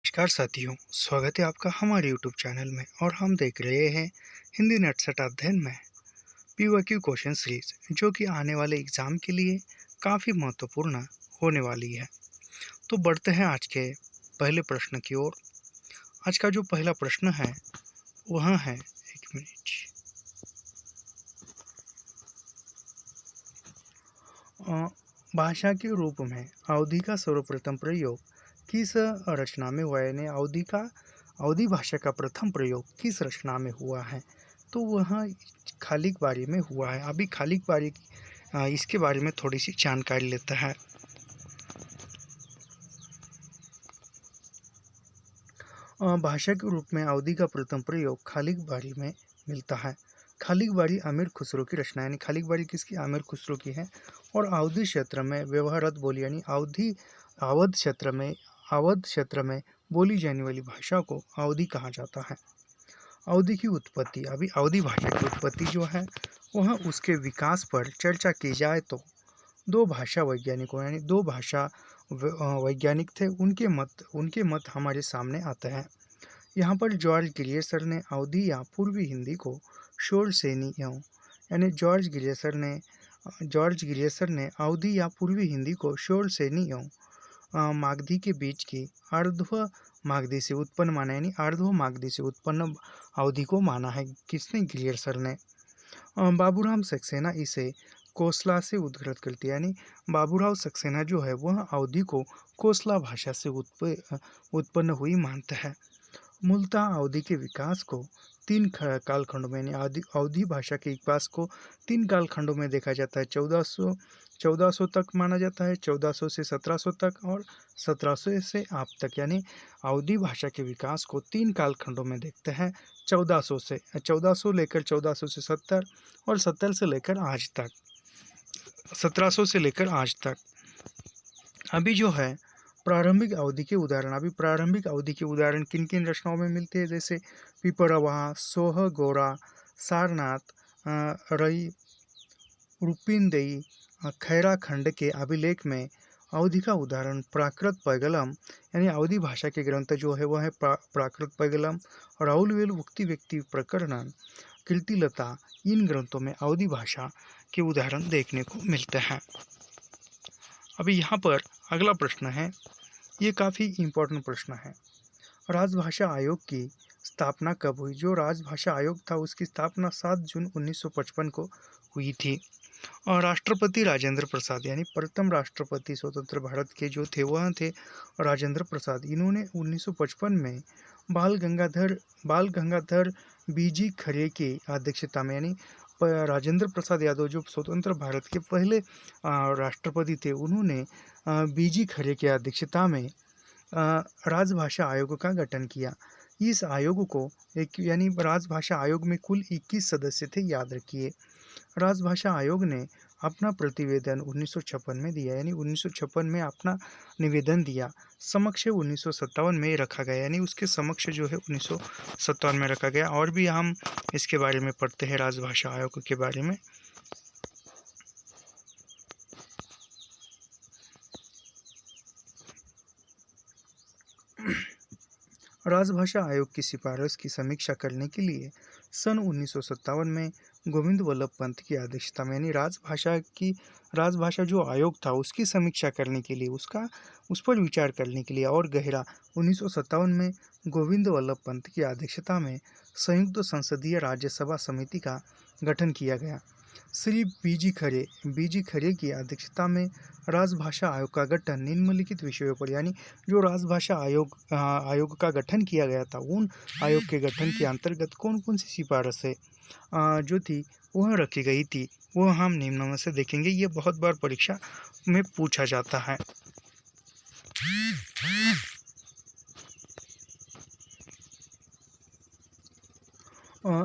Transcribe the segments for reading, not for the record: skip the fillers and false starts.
नमस्कार साथियों, स्वागत है आपका हमारे यूट्यूब चैनल में और हम देख रहे हैं हिंदी नेटसेट अध्ययन में पीवाईक्यू क्वेश्चन सीरीज जो कि आने वाले एग्ज़ाम के लिए काफ़ी महत्वपूर्ण होने वाली है। तो बढ़ते हैं आज के पहले प्रश्न की ओर। आज का जो पहला प्रश्न है वह है, एक मिनट, भाषा के रूप में अवधि का सर्वप्रथम प्रयोग किस रचना में हुआ है? यानी अवधि भाषा का प्रथम प्रयोग किस रचना में हुआ है? तो वह खालिक बारी में हुआ है। अभी खालिक बारी इसके बारे में थोड़ी सी जानकारी लेते हैं। भाषा के रूप में अवधि का प्रथम प्रयोग खालिक बारी में मिलता है। खालिक बारी आमिर खुसरो की रचना, यानी खालिक बारी किसकी? आमिर खुसरो की है। और अवधि क्षेत्र में व्यवहारत बोली, यानी अवध क्षेत्र में बोली जाने वाली भाषा को अवधि कहा जाता है। अवधि की उत्पत्ति, अभी अवधि भाषा की उत्पत्ति जो है वह उसके विकास पर चर्चा की जाए तो दो भाषा वैज्ञानिकों, यानी दो भाषा वैज्ञानिक थे, उनके मत हमारे सामने आते हैं। यहाँ पर जॉर्ज ग्रियर्सन ने अवधि या पूर्वी हिंदी को शोर सेनी यानी जॉर्ज ग्रियर्सन ने अवधि या पूर्वी हिंदी को शोर सेनी मागधी के बीच की अर्धव मागधी से उत्पन्न माना, यानी अर्धव मागधी से उत्पन्न अवधि को माना है। किसने? ग्रियर्सन ने। बाबूराम सक्सेना इसे कोसला से उद्धृत करती है, यानी बाबूराव सक्सेना जो है वह अवधि को कोसला भाषा से उत्पन्न हुई मानते हैं। मूलतः अवधि के विकास को तीन कालखंडों में, यानी अवधि भाषा के विकास को तीन कालखंडों में देखा जाता है। 1400 तक माना जाता है, 1400 से 1700 तक, और 1700 से आप तक। यानी अवधि भाषा के विकास को तीन कालखंडों में देखते हैं। 1400 लेकर 1400 से 70, और 70 से लेकर आज तक, 1700 से लेकर आज तक। अभी जो है प्रारंभिक अवधि के उदाहरण किन किन रचनाओं में मिलते हैं? जैसे पिपरवाह, सोह गोरा, सारनाथ, रई, रूपिनदेई, खैरा खंड के अभिलेख में अवधि का उदाहरण प्राकृत पैगलम, यानी अवधि भाषा के ग्रंथ जो है वह है प्राकृत पैगलम, राउलवेल उक्ति व्यक्ति प्रकरण, कीर्तिलता, इन ग्रंथों में अवधि भाषा के उदाहरण देखने को मिलते हैं। अभी यहाँ पर अगला प्रश्न है, ये काफ़ी इम्पोर्टेंट प्रश्न है। राजभाषा आयोग की स्थापना कब हुई? जो राजभाषा आयोग था उसकी स्थापना 7 जून 1955 को हुई थी। और राष्ट्रपति राजेंद्र प्रसाद, यानी प्रथम राष्ट्रपति स्वतंत्र भारत के जो थे वह थे राजेंद्र प्रसाद। इन्होंने 1955 में बाल गंगाधर बीजी खरे की अध्यक्षता में, यानी राजेंद्र प्रसाद यादव जो स्वतंत्र भारत के पहले राष्ट्रपति थे, उन्होंने बीजी खरे की अध्यक्षता में राजभाषा आयोग का गठन किया। इस आयोग को यानी राजभाषा आयोग में कुल 21 सदस्य थे, याद रखिए। राजभाषा आयोग ने अपना प्रतिवेदन 1956 में दिया, यानी 1956 में अपना निवेदन दिया। समक्ष 1957 में रखा गया, यानी उसके समक्ष जो है 1957 में रखा गया। और भी हम इसके बारे में पढ़ते हैं, राजभाषा आयोग के बारे में। राजभाषा आयोग की सिफारिश की समीक्षा करने के लिए सन 1957 में गोविंद वल्लभ पंत की अध्यक्षता में, यानी राजभाषा जो आयोग था उसकी समीक्षा करने के लिए, उस पर विचार करने के लिए और गहरा 1957 में गोविंद वल्लभ पंत की अध्यक्षता में संयुक्त संसदीय राज्यसभा समिति का गठन किया गया। श्री बीजी खरे की अध्यक्षता में राजभाषा आयोग का गठन निम्नलिखित विषयों पर, यानी जो राजभाषा आयोग का गठन किया गया था, उन आयोग के गठन के अंतर्गत कौन कौन सी सिफारिशें जो थी वह रखी गई थी, वह हम निम्न में से देखेंगे। ये बहुत बार परीक्षा में पूछा जाता है।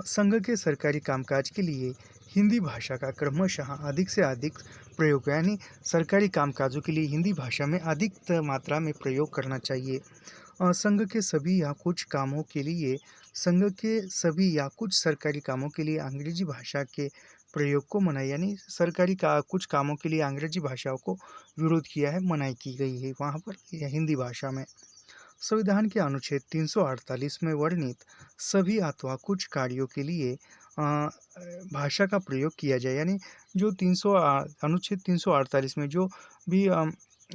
संघ के सरकारी कामकाज के लिए हिंदी भाषा का क्रमशः अधिक से अधिक प्रयोग, यानी सरकारी कामकाजों के लिए हिंदी भाषा में अधिक मात्रा में प्रयोग करना चाहिए। संघ के सभी या कुछ सरकारी कामों के लिए अंग्रेजी भाषा के प्रयोग को मनाही, यानी कुछ कामों के लिए अंग्रेजी भाषाओं को विरोध किया है, मनाही की गई है वहाँ पर हिंदी भाषा में। संविधान के अनुच्छेद 348 में वर्णित सभी अथवा कुछ कार्यों के लिए भाषा का प्रयोग किया जाए, यानी जो अनुच्छेद 348 में जो भी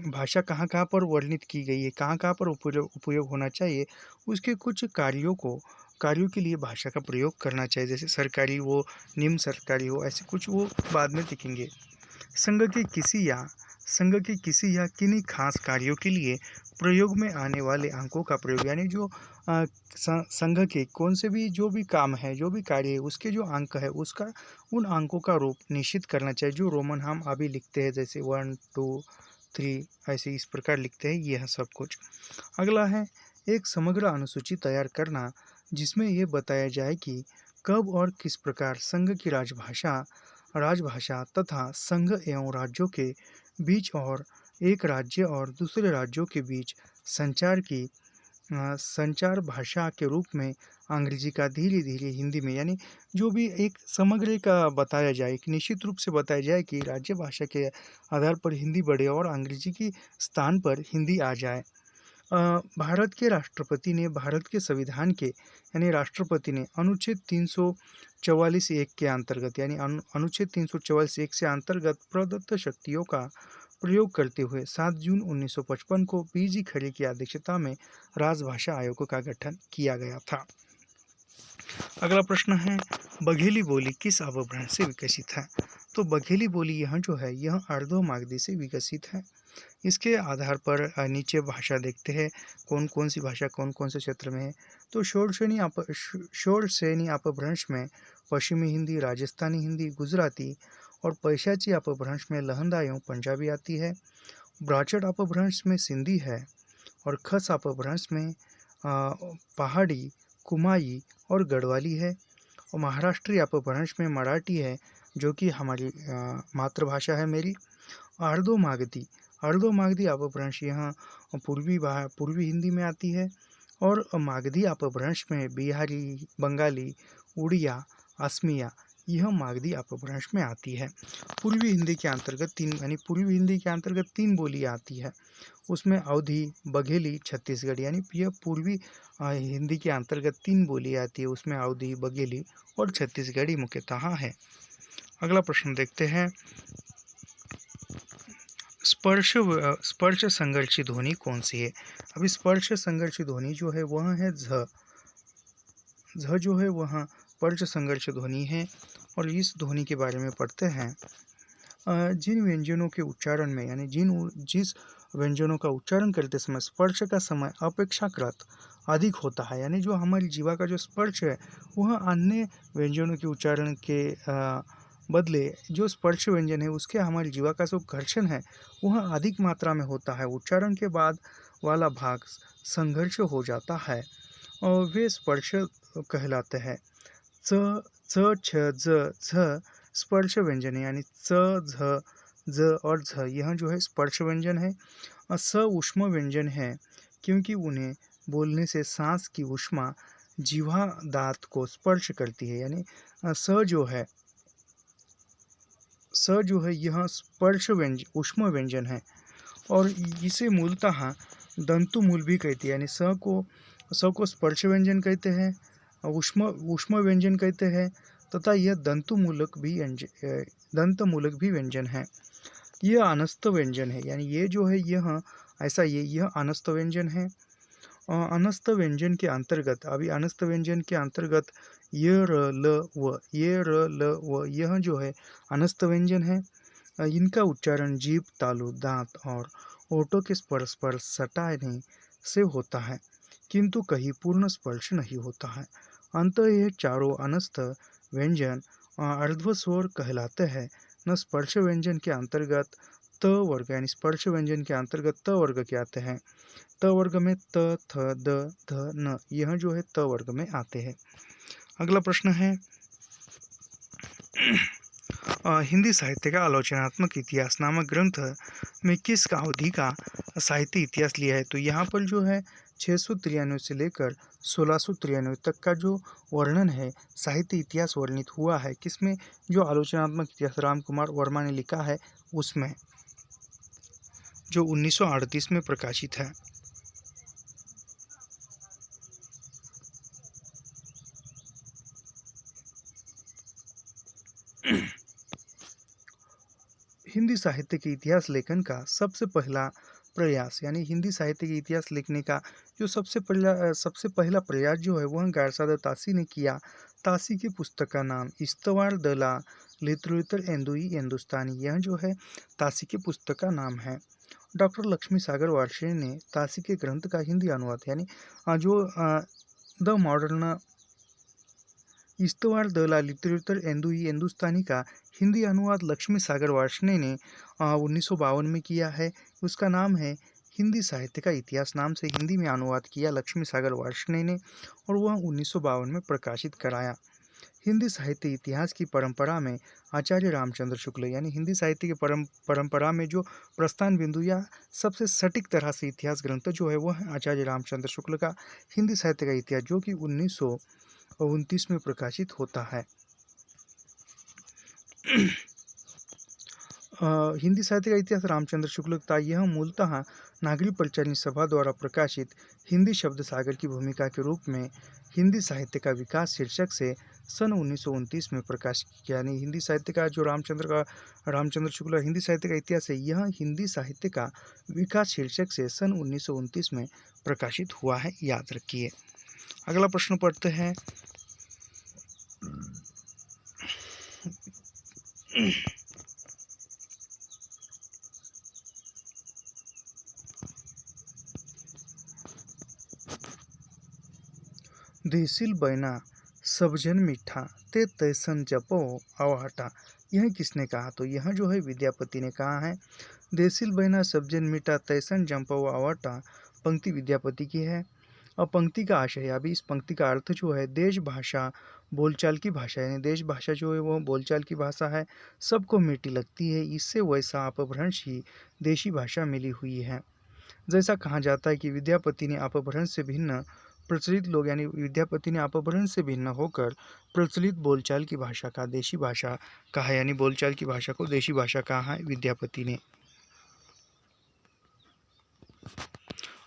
भाषा कहाँ-कहाँ पर वर्णित की गई है, कहाँ-कहाँ पर उपयोग होना चाहिए, उसके कुछ कार्यों के लिए भाषा का प्रयोग करना चाहिए। जैसे सरकारी हो, निम्न सरकारी हो, ऐसे कुछ वो बाद में दिखेंगे। संघ के किसी या किन्हीं खास कार्यों के लिए प्रयोग में आने वाले अंकों का प्रयोग, यानी जो संघ के कौन से भी जो भी काम है, जो भी कार्य है, उसके जो अंक है, उसका उन अंकों का रूप निश्चित करना चाहिए, जो रोमन हम अभी लिखते हैं, जैसे 1 2 3 ऐसे इस प्रकार लिखते हैं, यह सब कुछ। अगला है एक समग्र अनुसूची तैयार करना, जिसमें यह बताया जाए कि कब और किस प्रकार संघ की राजभाषा तथा संघ एवं राज्यों के बीच और एक राज्य और दूसरे राज्यों के बीच संचार भाषा के रूप में अंग्रेजी का धीरे धीरे हिंदी में, यानी जो भी एक समग्र का बताया जाए, एक निश्चित रूप से बताया जाए कि राज्य भाषा के आधार पर हिंदी बढ़े और अंग्रेजी के स्थान पर हिंदी आ जाए। भारत के संविधान के यानी राष्ट्रपति ने अनुच्छेद 344(1) के अंतर्गत, यानी अनुच्छेद 344(1) से अंतर्गत प्रदत्त शक्तियों का प्रयोग करते हुए 7 जून 1955 को पीजी खरे की अध्यक्षता में राजभाषा आयोग का गठन किया गया था। अगला प्रश्न है, बघेली बोली किस अपभ्रंश से विकसित है? तो बघेली बोली यह जो है, यह अर्धो मागधी से विकसित है। इसके आधार पर नीचे भाषा देखते हैं, कौन कौन सी भाषा कौन कौन से क्षेत्र में है। तो षोडशेनी अपभ्रंश में पश्चिमी हिंदी, राजस्थानी हिंदी, गुजराती और पैशाची अपभ्रंश में लहंदा एवं पंजाबी आती है। ब्राचट अपभ्रंश में सिंधी है और खस अपभ्रंश में पहाड़ी, कुमाई और गढ़वाली है। और महाराष्ट्रीय अपभ्रंश में मराठी है, जो कि हमारी मातृभाषा है मेरी। अर्धो मागधी अपभ्रंश यहाँ पूर्वी हिंदी में आती है। और मागधी अपभ्रंश में बिहारी, बंगाली, उड़िया, असमिया यह मागधी अपभ्रंश में आती है। पूर्वी हिंदी के अंतर्गत तीन बोलियाँ आती है, उसमें अवधी, बघेली, छत्तीसगढ़ी, यानी यह पूर्वी हिंदी के अंतर्गत 3 बोलियाँ आती है, उसमें अवधी, बघेली और छत्तीसगढ़ी मुख्यतः है। अगला प्रश्न देखते हैं, स्पर्श संघर्षी ध्वनि कौन सी है? अभी स्पर्श संघर्षी ध्वनि जो है वह है झ जो है वह स्पर्श संघर्ष ध्वनि है। और इस ध्वनि के बारे में पढ़ते हैं, जिन व्यंजनों के उच्चारण में, यानी जिस व्यंजनों का उच्चारण करते समय स्पर्श का समय अपेक्षाकृत अधिक होता है, यानी जो हमारी जीवा का जो स्पर्श है वह अन्य व्यंजनों के उच्चारण के बदले जो स्पर्श व्यंजन है उसके हमारी जीवा का जो घर्षण है वह अधिक मात्रा में होता है, उच्चारण के बाद वाला भाग संघर्ष हो जाता है और वे स्पर्श कहलाते हैं। च, छ, ज, झ स्पर्श व्यंजन है, यानी च, झ, ज और झ यह जो है स्पर्श व्यंजन है। स ऊष्म व्यंजन है, क्योंकि उन्हें बोलने से सांस की ऊष्मा जीवा दांत को स्पर्श करती है, यानी स जो है यह स्पर्श ऊष्म व्यंजन है और इसे मूलतः दंतु मूल भी कहते हैं, यानी स को स्पर्श व्यंजन कहते हैं, ऊष्म व्यंजन कहते हैं तथा यह दंत मूलक भी व्यंजन है। यह अनस्त व्यंजन है, यानी ये जो है यह अनस्त व्यंजन है। अनस्त व्यंजन के अंतर्गत ये र ल व यह जो है अनस्त व्यंजन है। इनका उच्चारण जीभ, तालु, दांत और ओठों के स्पर्श पर सटाने से होता है, किंतु कहीं पूर्ण स्पर्श नहीं होता है। अंततः ये चारों अनस्त व्यंजन अर्धस्वर कहलाते हैं। न स्पर्श व्यंजन के अंतर्गत त वर्ग, यानी स्पर्श व्यंजन के अंतर्गत त वर्ग के आते हैं। त वर्ग में त, थ, द, ध, न यह जो है त वर्ग में आते हैं। अगला प्रश्न है, हिंदी साहित्य का आलोचनात्मक इतिहास नामक ग्रंथ में किस अवधि का साहित्य इतिहास लिया है? तो यहाँ पर जो है 693 से लेकर 1693 तक का जो वर्णन है, साहित्य इतिहास वर्णित हुआ है, किसमें? जो आलोचनात्मक इतिहास राम कुमार वर्मा ने लिखा है उसमें, जो 1938 में प्रकाशित है। हिंदी साहित्य के इतिहास लेखन का सबसे पहला प्रयास, यानी हिंदी साहित्य के इतिहास लिखने का जो सबसे पहला प्रयास जो है वह गायसादा तासी ने किया। तासी की पुस्तक का नाम इस्तवार द ला लिटरेचर एंदुई हिंदुस्तानी, यह जो है तासी की पुस्तक का नाम है। डॉक्टर लक्ष्मी सागर वार्षिणी ने तासी के ग्रंथ का हिंदी अनुवाद, यानी जो द मॉडर्न इस्तवार द ला लिटरेचर एंदुई हिंदुस्तानी का हिंदी अनुवाद लक्ष्मी सागर वार्ष्णेय ने 1952 में किया है। उसका नाम है हिंदी साहित्य का इतिहास, नाम से हिंदी में अनुवाद किया लक्ष्मी सागर वार्ष्णेय ने और वह 1952 में प्रकाशित कराया। हिंदी साहित्य इतिहास की परंपरा में आचार्य रामचंद्र शुक्ल, यानी हिंदी साहित्य की परंपरा में जो प्रस्थान बिंदु या सबसे सटीक तरह से इतिहास ग्रंथ जो है वह है आचार्य रामचंद्र शुक्ल का हिंदी साहित्य का इतिहास, जो कि 1929 में प्रकाशित होता है। हिंदी साहित्य का इतिहास रामचंद्र शुक्ल का यह मूलतः नागरी परिचालन सभा द्वारा प्रकाशित हिंदी शब्द सागर की भूमिका के रूप में हिंदी साहित्य का विकास शीर्षक से सन 1929 में प्रकाशित किया। यानी हिंदी साहित्य का जो रामचंद्र शुक्ल हिंदी साहित्य का इतिहास है, यह हिंदी साहित्य का विकास शीर्षक से सन 1929 में प्रकाशित हुआ है, याद रखिए। अगला प्रश्न पढ़ते हैं। देसिल बैना सबजन मीठा ते तैसन जपो अवाटा, यह किसने कहा? तो यह जो है विद्यापति ने कहा है। देसिल बैना सबजन मीठा तैसन जपो अवाटा पंक्ति विद्यापति की है। और पंक्ति का आशय, अभी इस पंक्ति का अर्थ जो है देश भाषा बोलचाल की भाषा, यानी देश भाषा जो है वो बोलचाल की भाषा है, सबको मीठी लगती है, इससे वैसा अपभ्रंश ही देशी भाषा मिली हुई है। जैसा कहा जाता है कि विद्यापति ने अपभ्रंश से भिन्न प्रचलित लोग, यानी विद्यापति ने अपभ्रंश से भिन्न होकर प्रचलित बोलचाल की भाषा का देशी भाषा कहा, यानी बोलचाल की भाषा को देशी भाषा कहा है विद्यापति ने।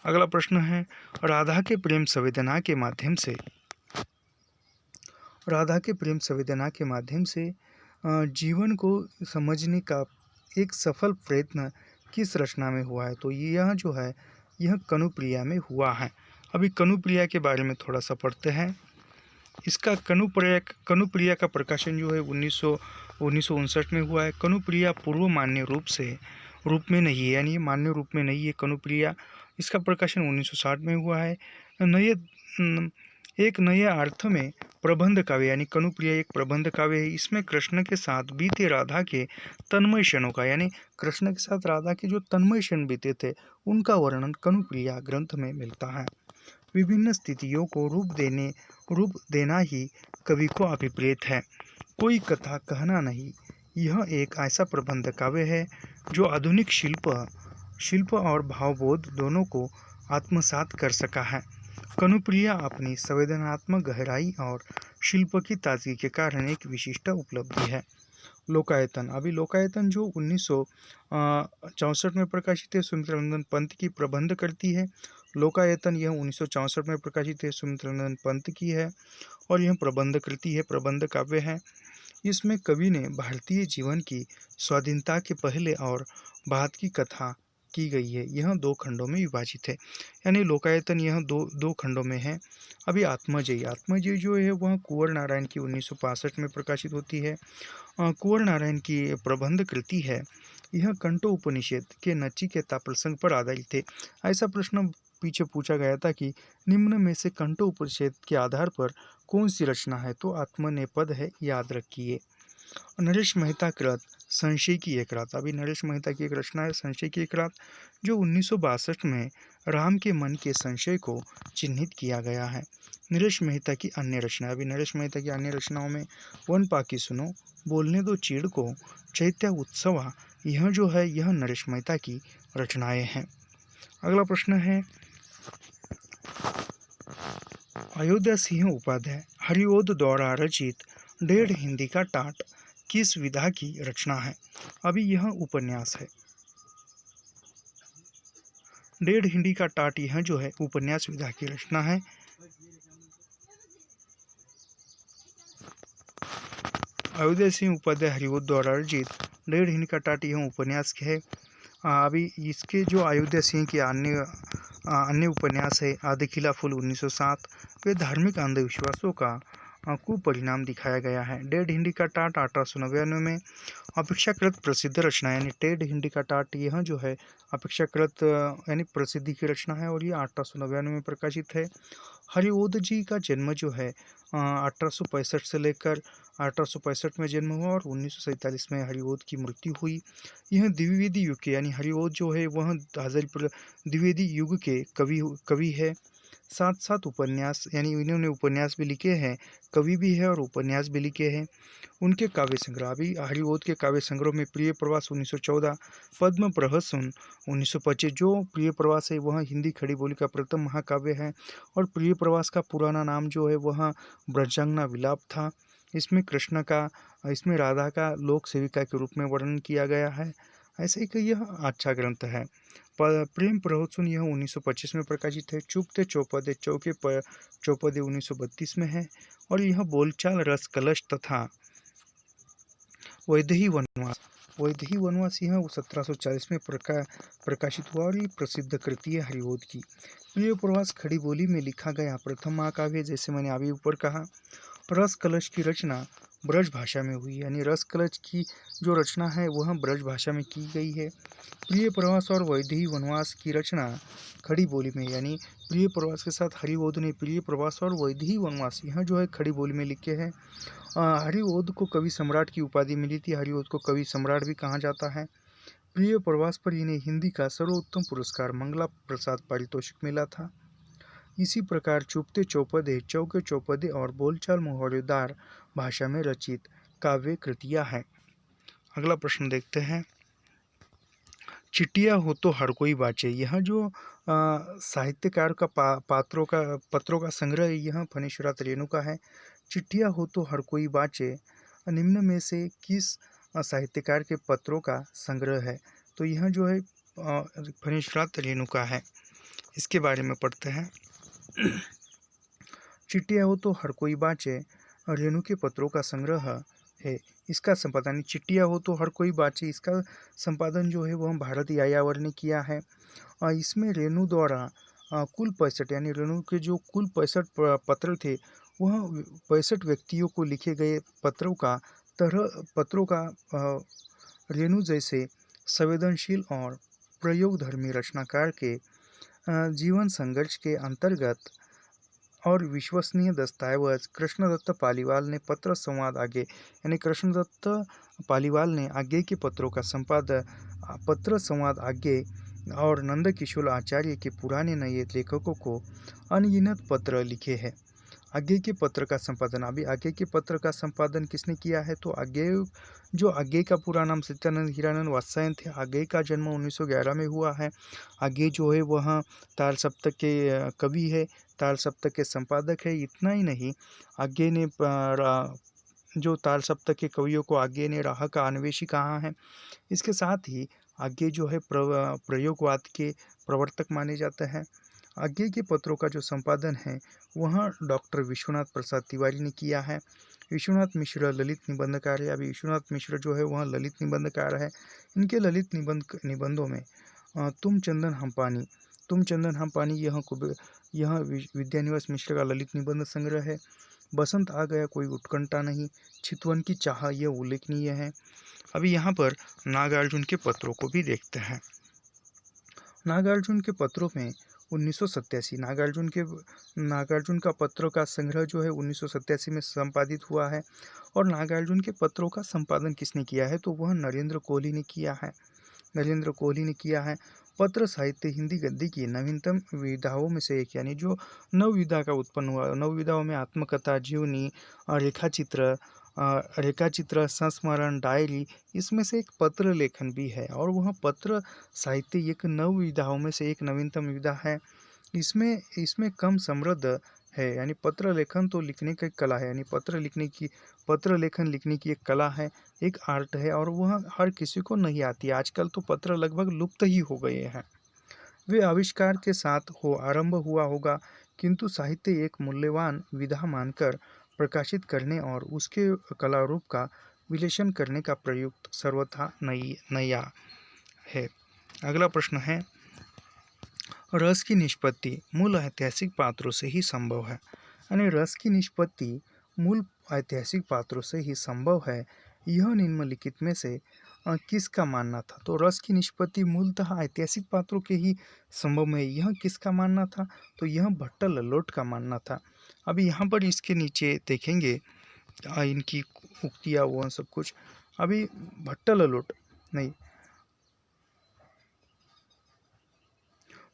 अगला प्रश्न है, राधा के प्रेम संवेदना के माध्यम से जीवन को समझने का एक सफल प्रयत्न किस रचना में हुआ है? तो यह जो है यह कनुप्रिया में हुआ है। अभी कनुप्रिया के बारे में थोड़ा सा पढ़ते हैं। इसका कनुप्रिया का प्रकाशन जो है 1959 में हुआ है। कनुप्रिया पूर्व मान्य रूप में नहीं है, यानी मान्य रूप में नहीं है कनुप्रिया। इसका प्रकाशन 1960 में हुआ है। एक नए अर्थ में प्रबंध काव्य, यानी कनुप्रिया एक प्रबंध काव्य है। इसमें कृष्ण के साथ बीते राधा के तन्मय क्षणों का, यानी कृष्ण के साथ राधा के जो तन्मय क्षण बीते थे उनका वर्णन कनुप्रिया ग्रंथ में मिलता है। विभिन्न स्थितियों को रूप देना ही कवि को अभिप्रेत है, कोई कथा कहना नहीं। यह एक ऐसा प्रबंध काव्य है जो आधुनिक शिल्प और भावबोध दोनों को आत्मसात कर सका है। कनुप्रिया अपनी संवेदनात्मक गहराई और शिल्प की ताजगी के कारण एक विशिष्ट उपलब्धि है। लोकायतन, अभी लोकायतन जो 1964 में प्रकाशित है, सुमित्रा नंदन पंत की प्रबंध करती है। लोकायतन यह 1964 में प्रकाशित है, सुमित्रा नंदन पंत की है और यह प्रबंध करती है, प्रबंध काव्य है। इसमें कवि ने भारतीय जीवन की स्वाधीनता के पहले और बाद की कथा की गई है। यह 2 खंडों में विभाजित है, यानी लोकायतन यह दो खंडों में है। अभी आत्मजयी जो है वह कुंवर नारायण की 1965 में प्रकाशित होती है। कुंवर नारायण की प्रबंध कृति है। यह कंटो उपनिषद के नचिकेता प्रसंग पर आधारित है। ऐसा प्रश्न पीछे पूछा गया था कि निम्न में से कंटो उपनिषद के आधार पर कौन सी रचना है? तो आत्मनेपद है, याद रखिए। नरेश मेहता कृत संशय की एक रात, अभी नरेश मेहता की एक रचना है संशय की एक रात, जो 1962 में राम के मन के संशय को चिन्हित किया गया है। नरेश मेहता की अन्य रचना, अभी नरेश मेहता की अन्य रचनाओं में वन पाकी सुनो, बोलने दो चीड़ को, चैत्य उत्सवा, यह जो है यह नरेश मेहता की रचनाएं हैं। अगला प्रश्न है, अयोध्या सिंह उपाध्याय हरिओद द्वारा रचित डेढ़ हिंदी का टाट किस विधा की रचना है? अभी यह उपन्यास है। डेढ़ हिंदी का टाट यह जो है उपन्यास विधा की रचना है। अयोध्या सिंह उपाध्याय हरिवोद द्वारा रचित 1.5 का टाट यह उपन्यास है। अभी इसके जो अयोध्या सिंह के अन्य उपन्यास है आधे खिला फूल 1907 वे धार्मिक अंधविश्वासों का कुपरिणाम दिखाया गया है। 1.5 का टाट 1899 में अपेक्षाकृत प्रसिद्ध रचना यानी 1.5 का टाट यह जो है अपेक्षाकृत यानी प्रसिद्धि की रचना है और ये 1899 में प्रकाशित है। हरिवोद जी का जन्म जो है 1865 से लेकर 1865 में जन्म हुआ और 1947 में हरिवोद की मृत्यु हुई। यह द्विवेदी युग के यानी हरिवोद जो है वह हजारीपुर द्विवेदी युग के कवि है। साथ साथ उपन्यास यानी इन्होंने उपन्यास भी लिखे हैं, कवि भी है और उपन्यास भी लिखे हैं। उनके काव्य संग्रह अभी हरिवोद के काव्य संग्रह में प्रिय प्रवास 1914, पद्म प्रहसन 1925। जो प्रिय प्रवास है वह हिंदी खड़ी बोली का प्रथम महाकाव्य है और प्रिय प्रवास का पुराना नाम जो है वह ब्रजांगना विलाप था। इसमें राधा का लोक सेविका के रूप में वर्णन किया गया है। ऐसे ही कि यह अच्छा ग्रंथ है। प्रेम प्रहसन यह 1925 में प्रकाशित है। चुपते चौपदे चौपदे 1932 में है और यह बोलचाल रस कलश तथा वैदेही वनवास यह 1740 में प्रकाशित हुआ और ये प्रसिद्ध कृति है हरिवोद की। प्रिय प्रवास खड़ी बोली में लिखा गया प्रथम महाकाव्य, जैसे मैंने अभी ऊपर कहा। रस कलश की रचना ब्रज भाषा में हुई यानी रस कलश की जो रचना है वह ब्रज भाषा में की गई है। प्रिय प्रवास और वैदेही वनवास की रचना खड़ी बोली में यानी प्रिय प्रवास के साथ हरिवोद ने प्रिय प्रवास और वैदेही वनवास यह जो है खड़ी बोली में लिखे हैं। हरिवोद को कवि सम्राट की उपाधि मिली थी। हरिवोद को कवि सम्राट भी कहा जाता है। प्रिय प्रवास पर इन्हें हिंदी का सर्वोत्तम पुरस्कार मंगला प्रसाद पारितोषिक मिला था। इसी प्रकार चुपते चौपदे चौके चौपदे और बोलचाल मुहावरेदार भाषा में रचित काव्य कृतियाँ हैं। अगला प्रश्न देखते हैं। चिट्ठियाँ हो तो हर कोई बाँचे यह जो साहित्यकार का पत्रों का संग्रह यह फणीश्वरात रेणु का है। चिट्ठियाँ हो तो हर कोई बाँचे निम्न में से किस साहित्यकार के पत्रों का संग्रह है? तो यह जो है फणीश्वरात रेणु का है। इसके बारे में पढ़ते हैं। चिट्ठियाँ हो तो हर कोई बाँचे रेणु के पत्रों का संग्रह है। इसका संपादन चिट्ठियाँ हो तो हर कोई बाँचे इसका संपादन जो है वह भारत यायावर ने किया है। इसमें रेणु द्वारा कुल 65 यानी रेणु के जो कुल 65 पत्र थे वह 65 व्यक्तियों को लिखे गए पत्रों का रेणु जैसे संवेदनशील और प्रयोगधर्मी रचनाकार के जीवन संघर्ष के अंतर्गत और विश्वसनीय दस्तावेज कृष्णदत्त पालीवाल ने पत्र संवाद आगे यानी कृष्णदत्त पालीवाल ने आगे के पत्रों का पत्र संवाद आगे और नंदकिशोर आचार्य के पुराने नए लेखकों को अनगिनत पत्र लिखे हैं। आगे के पत्र का संपादन अभी आगे के पत्र का संपादन किसने किया है? तो आगे का पूरा नाम सत्यानंद हीरानंद वात्स्यायन थे। आगे का जन्म 1911 में हुआ है। आगे जो है वह ताल सप्तक के कवि है, ताल सप्तक के संपादक है। इतना ही नहीं, आगे ने जो ताल सप्तक के कवियों को आगे ने राह का अन्वेषी कहा है। इसके साथ ही आगे जो है प्रयोगवाद के प्रवर्तक माने जाते हैं। आगे के पत्रों का जो संपादन है वह डॉक्टर विश्वनाथ प्रसाद तिवारी ने किया है। विश्वनाथ मिश्र ललित निबंधकार है। अभी विश्वनाथ मिश्र जो है वह ललित निबंधकार है। इनके ललित निबंधों में तुम चंदन हम पानी यह विद्यानिवास मिश्र का ललित निबंध संग्रह है। बसंत आ गया कोई उत्कंठा नहीं, चितवन की चाह यह उल्लेखनीय है। अभी यहाँ पर नागार्जुन के पत्रों को भी देखते हैं। नागार्जुन के पत्रों में 1987 नागार्जुन का पत्रों का संग्रह जो है 1987 में संपादित हुआ है। और नागार्जुन के पत्रों का संपादन किसने किया है? तो वह नरेंद्र कोहली ने किया है। पत्र साहित्य हिंदी गद्य की नवीनतम विधाओं में से एक यानी जो नव विधा का उत्पन्न हुआ। नव विधाओं में आत्मकथा, जीवनी, रेखाचित्र, संस्मरण, डायरी, इसमें से एक पत्र लेखन भी है। और वह पत्र साहित्य एक नव विधाओं में से एक नवीनतम विधा है। इसमें कम समृद्ध है यानी पत्र लेखन तो लिखने की कला है यानी पत्र लेखन लिखने की एक कला है, एक आर्ट है और वह हर किसी को नहीं आती। आजकल तो पत्र लगभग लुप्त ही हो गए हैं। वे आविष्कार के साथ आरंभ हुआ होगा, किंतु साहित्य एक मूल्यवान विधा मानकर प्रकाशित करने और उसके कला रूप का विश्लेषण करने का प्रयुक्त सर्वथा नया है। अगला प्रश्न है, रस की निष्पत्ति मूल ऐतिहासिक पात्रों से ही संभव है। यानी रस की निष्पत्ति मूल ऐतिहासिक पात्रों से ही संभव है, यह निम्नलिखित में से किसका मानना था? तो रस की निष्पत्ति मूलतः ऐतिहासिक पात्रों के ही संभव में, यह किसका मानना था? तो यह भट्ट ललोट का मानना था। अभी यहाँ पर इसके नीचे देखेंगे इनकी उक्तियाँ वो सब कुछ। अभी भट्ट ललोट नहीं,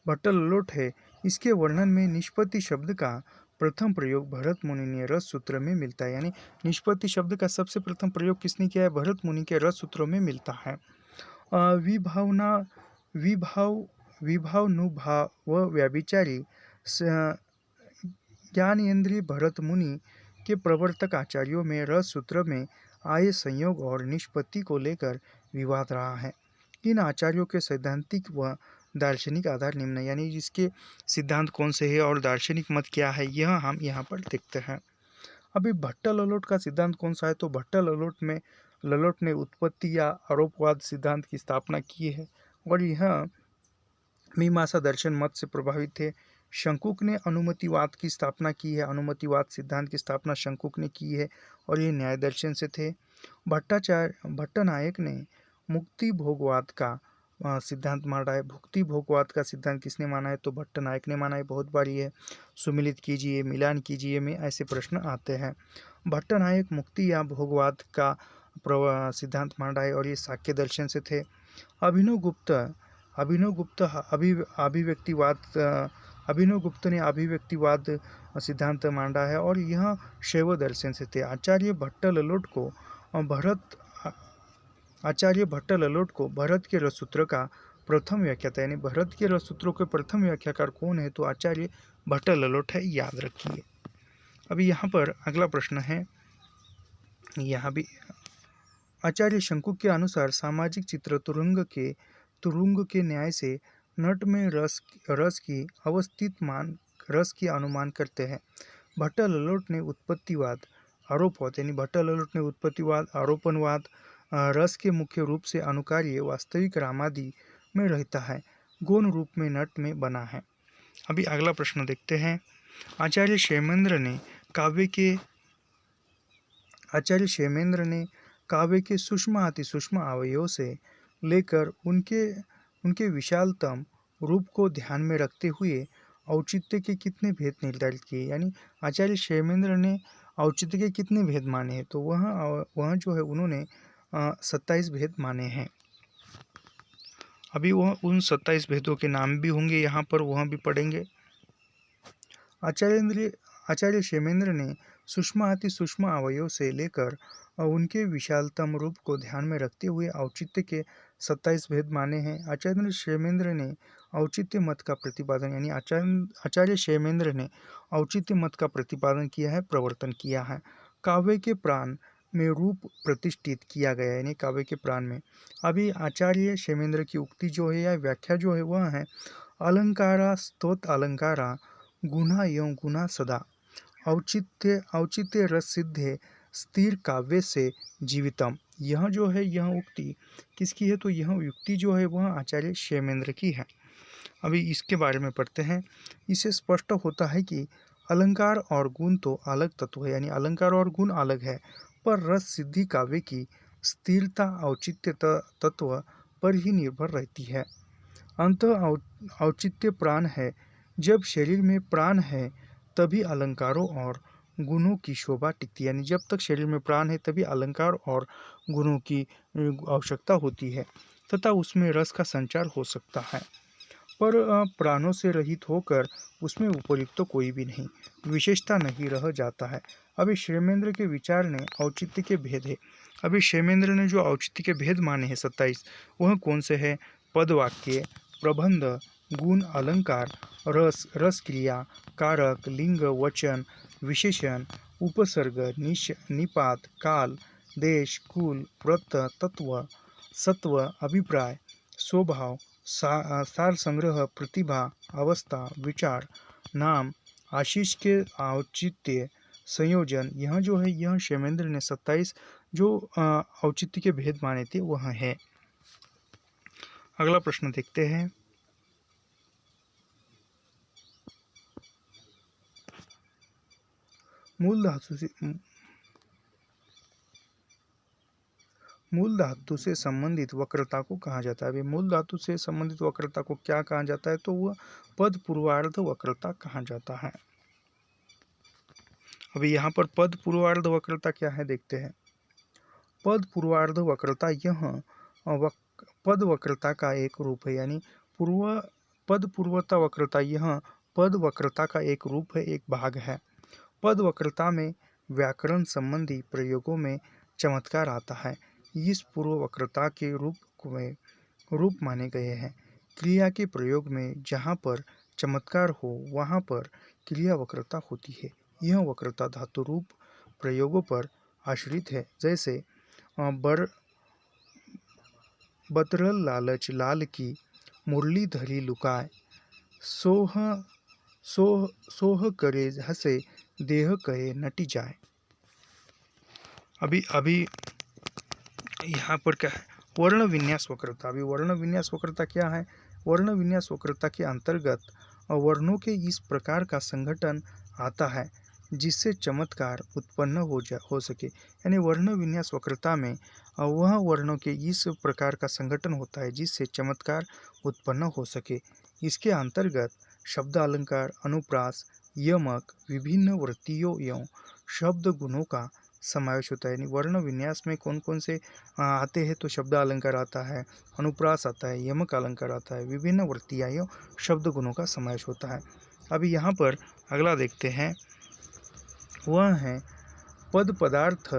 भट्ट ललोट है, इसके वर्णन में निष्पत्ति शब्द का प्रथम प्रयोग भरत मुनि ने रस सूत्र में मिलता है। यानी निष्पत्ति शब्द का सबसे प्रथम प्रयोग किसने किया है? भरत मुनि के रस सूत्रों में मिलता है। विभावना विभाव विभावनुभाव व्याभिचारी ज्ञानेन्द्रिय भरत मुनि के प्रवर्तक आचार्यों में रस सूत्र में आए संयोग और निष्पत्ति को लेकर विवाद रहा है। इन आचार्यों के सैद्धांतिक व दार्शनिक आधार निम्न, यानी जिसके सिद्धांत कौन से है और दार्शनिक मत क्या है, यह हम यहाँ पर देखते हैं। अभी भट्ट ललोट का सिद्धांत कौन सा है? तो भट्ट ललोट ने उत्पत्ति या आरोपवाद सिद्धांत की स्थापना की है और यह मीमांसा दर्शन मत से प्रभावित थे। शंकुक ने अनुमतिवाद की स्थापना की है, अनुमतिवाद सिद्धांत की स्थापना शंकुक ने की है और ये न्याय दर्शन से थे। भट्टनायक ने मुक्ति भोगवाद का सिद्धांत माना है। भुक्ति भोगवाद का सिद्धांत किसने माना है? तो भट्टनायक ने माना है। बहुत बार ये सुमिलित कीजिए, मिलान कीजिए में ऐसे प्रश्न आते हैं। भट्टनायक मुक्ति या भोगवाद का सिद्धांत माना है और ये शाक्य दर्शन से थे। अभिनव गुप्त ने अभिव्यक्तिवाद सिद्धांत मांडा है और यह शैव दर्शन से थे। आचार्य भट्ट ललोट को भरत के रससूत्र का प्रथम व्याख्याता, यानी भरत के रससूत्रों के प्रथम व्याख्याकार कौन है? तो आचार्य भट्ट ललोट है, याद रखिए। अभी यहाँ पर अगला प्रश्न है, यहाँ भी आचार्य शंकुक के अनुसार सामाजिक चित्र तुरुंग के न्याय से नट में रस की अनुमान करते हैं। भट्ट ललोट ने उत्पत्तिवाद आरोपणवाद रस के मुख्य रूप से अनुकार्य वास्तविक रामादि में रहता है, गौण रूप में नट में बना है। अभी अगला प्रश्न देखते हैं। आचार्य क्षेमेंद्र ने काव्य के सूक्ष्म अति सूक्ष्म अवयव से लेकर उनके विशालतम रूप को ध्यान में रखते हुए औचित्य के कितने भेद निर्धारित किए? यानी आचार्य क्षेमेंद्र ने औचित्य के कितने भेद माने हैं? तो वह जो है उन्होंने 27 भेद माने हैं। अभी वह उन 27 भेदों के नाम भी होंगे यहाँ पर, वह भी पढ़ेंगे। आचार्य क्षेमेंद्र ने सूक्ष्म अति सूक्ष्म अवयव से लेकर उनके विशालतम रूप को ध्यान में रखते हुए औचित्य के 27 भेद माने हैं। आचार्य क्षेमेंद्र ने औचित्य मत का प्रतिपादन, यानी आचार्य क्षेमेंद्र ने औचित्य मत का प्रतिपादन किया है, प्रवर्तन किया है। काव्य के प्राण में रूप प्रतिष्ठित किया गया, यानी काव्य के प्राण में। अभी आचार्य क्षेमेंद्र की उक्ति जो है या व्याख्या जो है वह है, अलंकारा स्तोत अलंकारा गुना एवं गुना सदा औचित्य रस सिद्धे स्थिर काव्य से जीवितम। यह जो है यह उक्ति किसकी है? तो यह युक्ति जो है वह आचार्य क्षेमेंद्र की है। अभी इसके बारे में पढ़ते हैं। इससे स्पष्ट होता है कि अलंकार और गुण तो अलग तत्व है, यानी अलंकार और गुण अलग है, पर रस सिद्धि काव्य की स्थिरता औचित्य तत्व पर ही निर्भर रहती है। अंत औचित्य प्राण है। जब शरीर में प्राण है तभी अलंकारों और गुणों की शोभा टिकती है, यानी जब तक शरीर में प्राण है तभी अलंकार और गुणों की आवश्यकता होती है तथा उसमें रस का संचार हो सकता है। पर प्राणों से रहित होकर उसमें उपयुक्त तो कोई भी नहीं, विशेषता नहीं रह जाता है। अभी क्षेमेंद्र के विचार ने औचित्य के भेद है। अभी क्षेमेंद्र ने जो औचित्य के भेद माने हैं 27, वह कौन से है? पद वाक्य, प्रबंध, गुण, अलंकार, रस क्रिया, कारक, लिंग, वचन, विशेषण, उपसर्ग, निपात, काल, देश, कुल, व्रत, तत्व, सत्व, अभिप्राय, स्वभाव, सार संग्रह, प्रतिभा, अवस्था, विचार, नाम, आशीष के औचित्य, संयोजन, यह जो है यह क्षेमेंद्र ने 27 जो औचित्य के भेद माने थे वह है। अगला प्रश्न देखते हैं। मूल धातु से संबंधित वक्रता को कहा जाता है। अभी मूल धातु से संबंधित वक्रता को क्या कहा जाता है, तो वह पद पूर्वार्ध वक्रता कहा जाता है। अभी यहाँ पर पद पूर्वार्ध वक्रता क्या है देखते हैं। पद पूर्वार्ध वक्रता यह पद वक्रता का एक रूप है, यानी पद पूर्वता वक्रता यह पद वक्रता का एक रूप है, एक भाग है। पद वक्रता में व्याकरण संबंधी प्रयोगों में चमत्कार आता है। इस पूर्व वक्रता के रूप माने गए हैं। क्रिया के प्रयोग में जहाँ पर चमत्कार हो वहाँ पर क्रिया वक्रता होती है। यह वक्रता धातु रूप प्रयोगों पर आश्रित है, जैसे बतरल लालच लाल की, मुरली धरी लुकाय, सोह सोह सोह करे हंसे, देह कहे नटी जाए। अभी यहाँ पर क्या है, वर्ण विन्यास वक्रता। अभी वर्ण विन्यास वक्रता क्या है, वर्ण विन्यास वक्रता के अंतर्गत वर्णों के इस प्रकार का संगठन आता है जिससे चमत्कार उत्पन्न हो सके। यानी वर्ण विन्यास वक्रता में वह वर्णों के इस प्रकार का संगठन होता है जिससे चमत्कार उत्पन्न हो सके। इसके अंतर्गत शब्द अलंकार, अनुप्रास, यमक, विभिन्न वृत्तियों एवं शब्द गुणों का समावेश होता है। यानी वर्ण विन्यास में कौन कौन से आते हैं, तो शब्द अलंकार आता है, अनुप्रास आता है, यमक अलंकार आता है, विभिन्न वृत्तियाँ एवं शब्द गुणों का समावेश होता है। अभी यहाँ पर अगला देखते हैं, वह है पद पदार्थ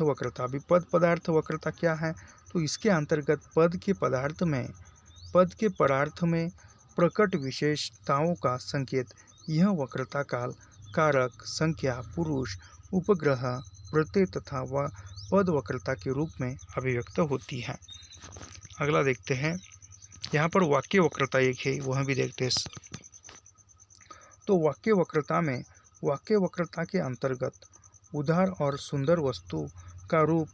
वक्रता। अभी पद पदार्थ वक्रता क्या है, तो इसके अंतर्गत पद के परार्थ में प्रकट विशेषताओं का संकेत यह वक्रता काल, कारक, संख्या, पुरुष, उपग्रह, प्रत्यय तथा पद वक्रता के रूप में अभिव्यक्त होती है। अगला देखते हैं, यहाँ पर वाक्य वक्रता एक है, वह भी देखते हैं। तो वाक्य वक्रता में वाक्य वक्रता के अंतर्गत उदार और सुंदर वस्तु का रूप